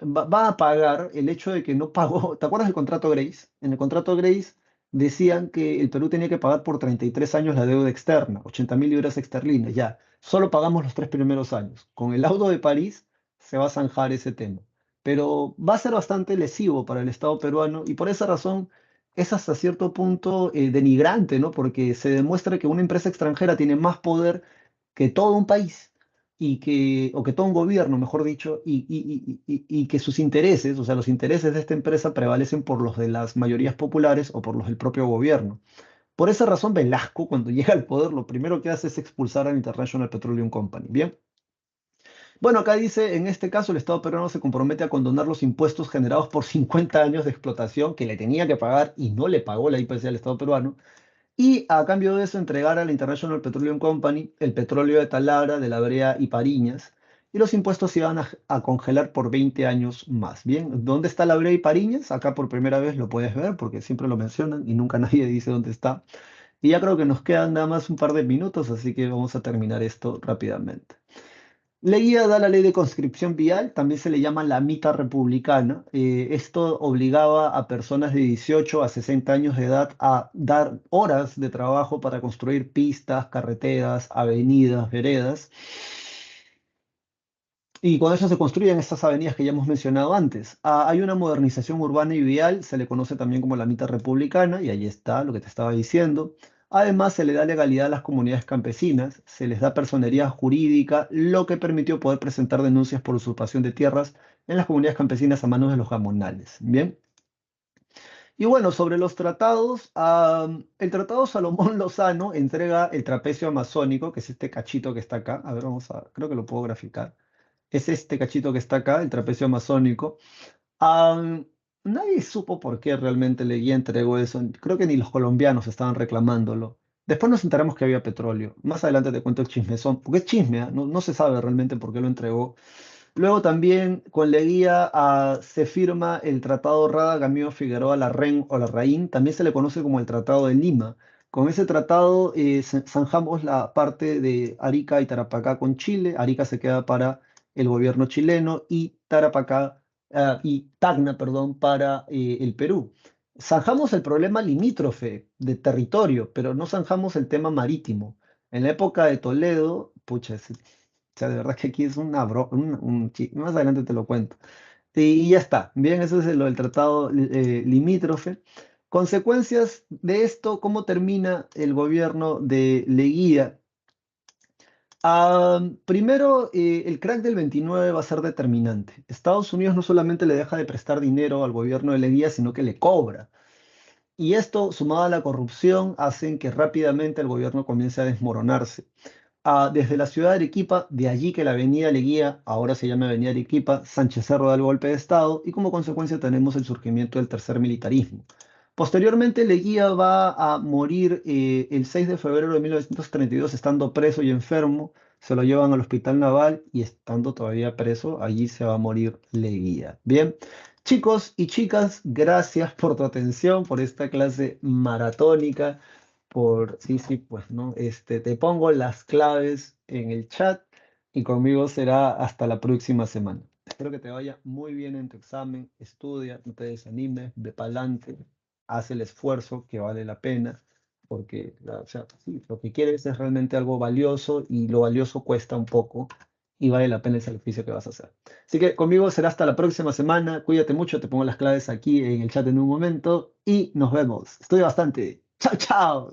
va a pagar el hecho de que no pagó. ¿Te acuerdas del contrato Grace? En el contrato Grace decían que el Perú tenía que pagar por 33 años la deuda externa, 80.000 libras esterlinas, ya. Solo pagamos los 3 primeros años. Con el laudo de París se va a zanjar ese tema. Pero va a ser bastante lesivo para el Estado peruano y por esa razón es hasta cierto punto denigrante, ¿no? Porque se demuestra que una empresa extranjera tiene más poder que todo un país o que todo un gobierno, mejor dicho, y que sus intereses, o sea, los intereses de esta empresa prevalecen por los de las mayorías populares o por los del propio gobierno. Por esa razón, Velasco, cuando llega al poder, lo primero que hace es expulsar al International Petroleum Company. Bien. Bueno, acá dice, en este caso, el Estado peruano se compromete a condonar los impuestos generados por 50 años de explotación que le tenía que pagar y no le pagó la IPC al Estado peruano, y a cambio de eso entregar a la International Petroleum Company el petróleo de Talara, de La Brea y Pariñas, y los impuestos se iban a congelar por 20 años más. Bien, ¿dónde está La Brea y Pariñas? Acá por primera vez lo puedes ver porque siempre lo mencionan y nunca nadie dice dónde está. Y ya creo que nos quedan nada más un par de minutos, así que vamos a terminar esto rápidamente. Leguía da la ley de conscripción vial, también se le llama la mita republicana. Esto obligaba a personas de 18 a 60 años de edad a dar horas de trabajo para construir pistas, carreteras, avenidas, veredas. Y con eso se construyen estas avenidas que ya hemos mencionado antes. Hay una modernización urbana y vial, se le conoce también como la mitad republicana, y ahí está lo que te estaba diciendo. Además, se le da legalidad a las comunidades campesinas, se les da personería jurídica, lo que permitió poder presentar denuncias por usurpación de tierras en las comunidades campesinas a manos de los gamonales. Bien. Y bueno, sobre los tratados, el Tratado Salomón Lozano entrega el trapecio amazónico, que es este cachito que está acá. A ver, vamos a, creo que lo puedo graficar. Es este cachito que está acá, el trapecio amazónico. Am, Nadie supo por qué realmente Leguía entregó eso. Creo que ni los colombianos estaban reclamándolo. Después nos enteramos que había petróleo. Más adelante te cuento el chismezón, porque es chisme, ¿ah? No se sabe realmente por qué lo entregó. Luego también con Leguía se firma el Tratado Rada-Gamio Figueroa Larraín o Larraín, también se le conoce como el Tratado de Lima. Con ese tratado zanjamos la parte de Arica y Tarapacá con Chile. Arica se queda para el gobierno chileno y Tacna, perdón, para el Perú. Zanjamos el problema limítrofe de territorio, pero no zanjamos el tema marítimo. En la época de Toledo, pucha, sea, de verdad que aquí es una más adelante te lo cuento. Y ya está. Bien, eso es lo del tratado limítrofe. Consecuencias de esto, ¿cómo termina el gobierno de Leguía? Primero, el crack del 29 va a ser determinante. Estados Unidos no solamente le deja de prestar dinero al gobierno de Leguía, sino que le cobra. Y esto, sumado a la corrupción, hacen que rápidamente el gobierno comience a desmoronarse. Desde la ciudad de Arequipa, de allí que la avenida Leguía, ahora se llama Avenida Arequipa, Sánchez Cerro da el golpe de Estado y como consecuencia tenemos el surgimiento del tercer militarismo. Posteriormente, Leguía va a morir el 6 de febrero de 1932 estando preso y enfermo. Se lo llevan al Hospital Naval y estando todavía preso, allí se va a morir Leguía. Bien, chicos y chicas, gracias por tu atención, por esta clase maratónica sí, sí, pues, ¿no? Te pongo las claves en el chat y conmigo será hasta la próxima semana. Espero que te vaya muy bien en tu examen, estudia, no te desanimes, ve para adelante, haz el esfuerzo que vale la pena porque o sea, sí, lo que quieres es realmente algo valioso y lo valioso cuesta un poco y vale la pena el sacrificio que vas a hacer. Así que conmigo será hasta la próxima semana. Cuídate mucho, te pongo las claves aquí en el chat en un momento y nos vemos. Estoy bastante. Chao, chao.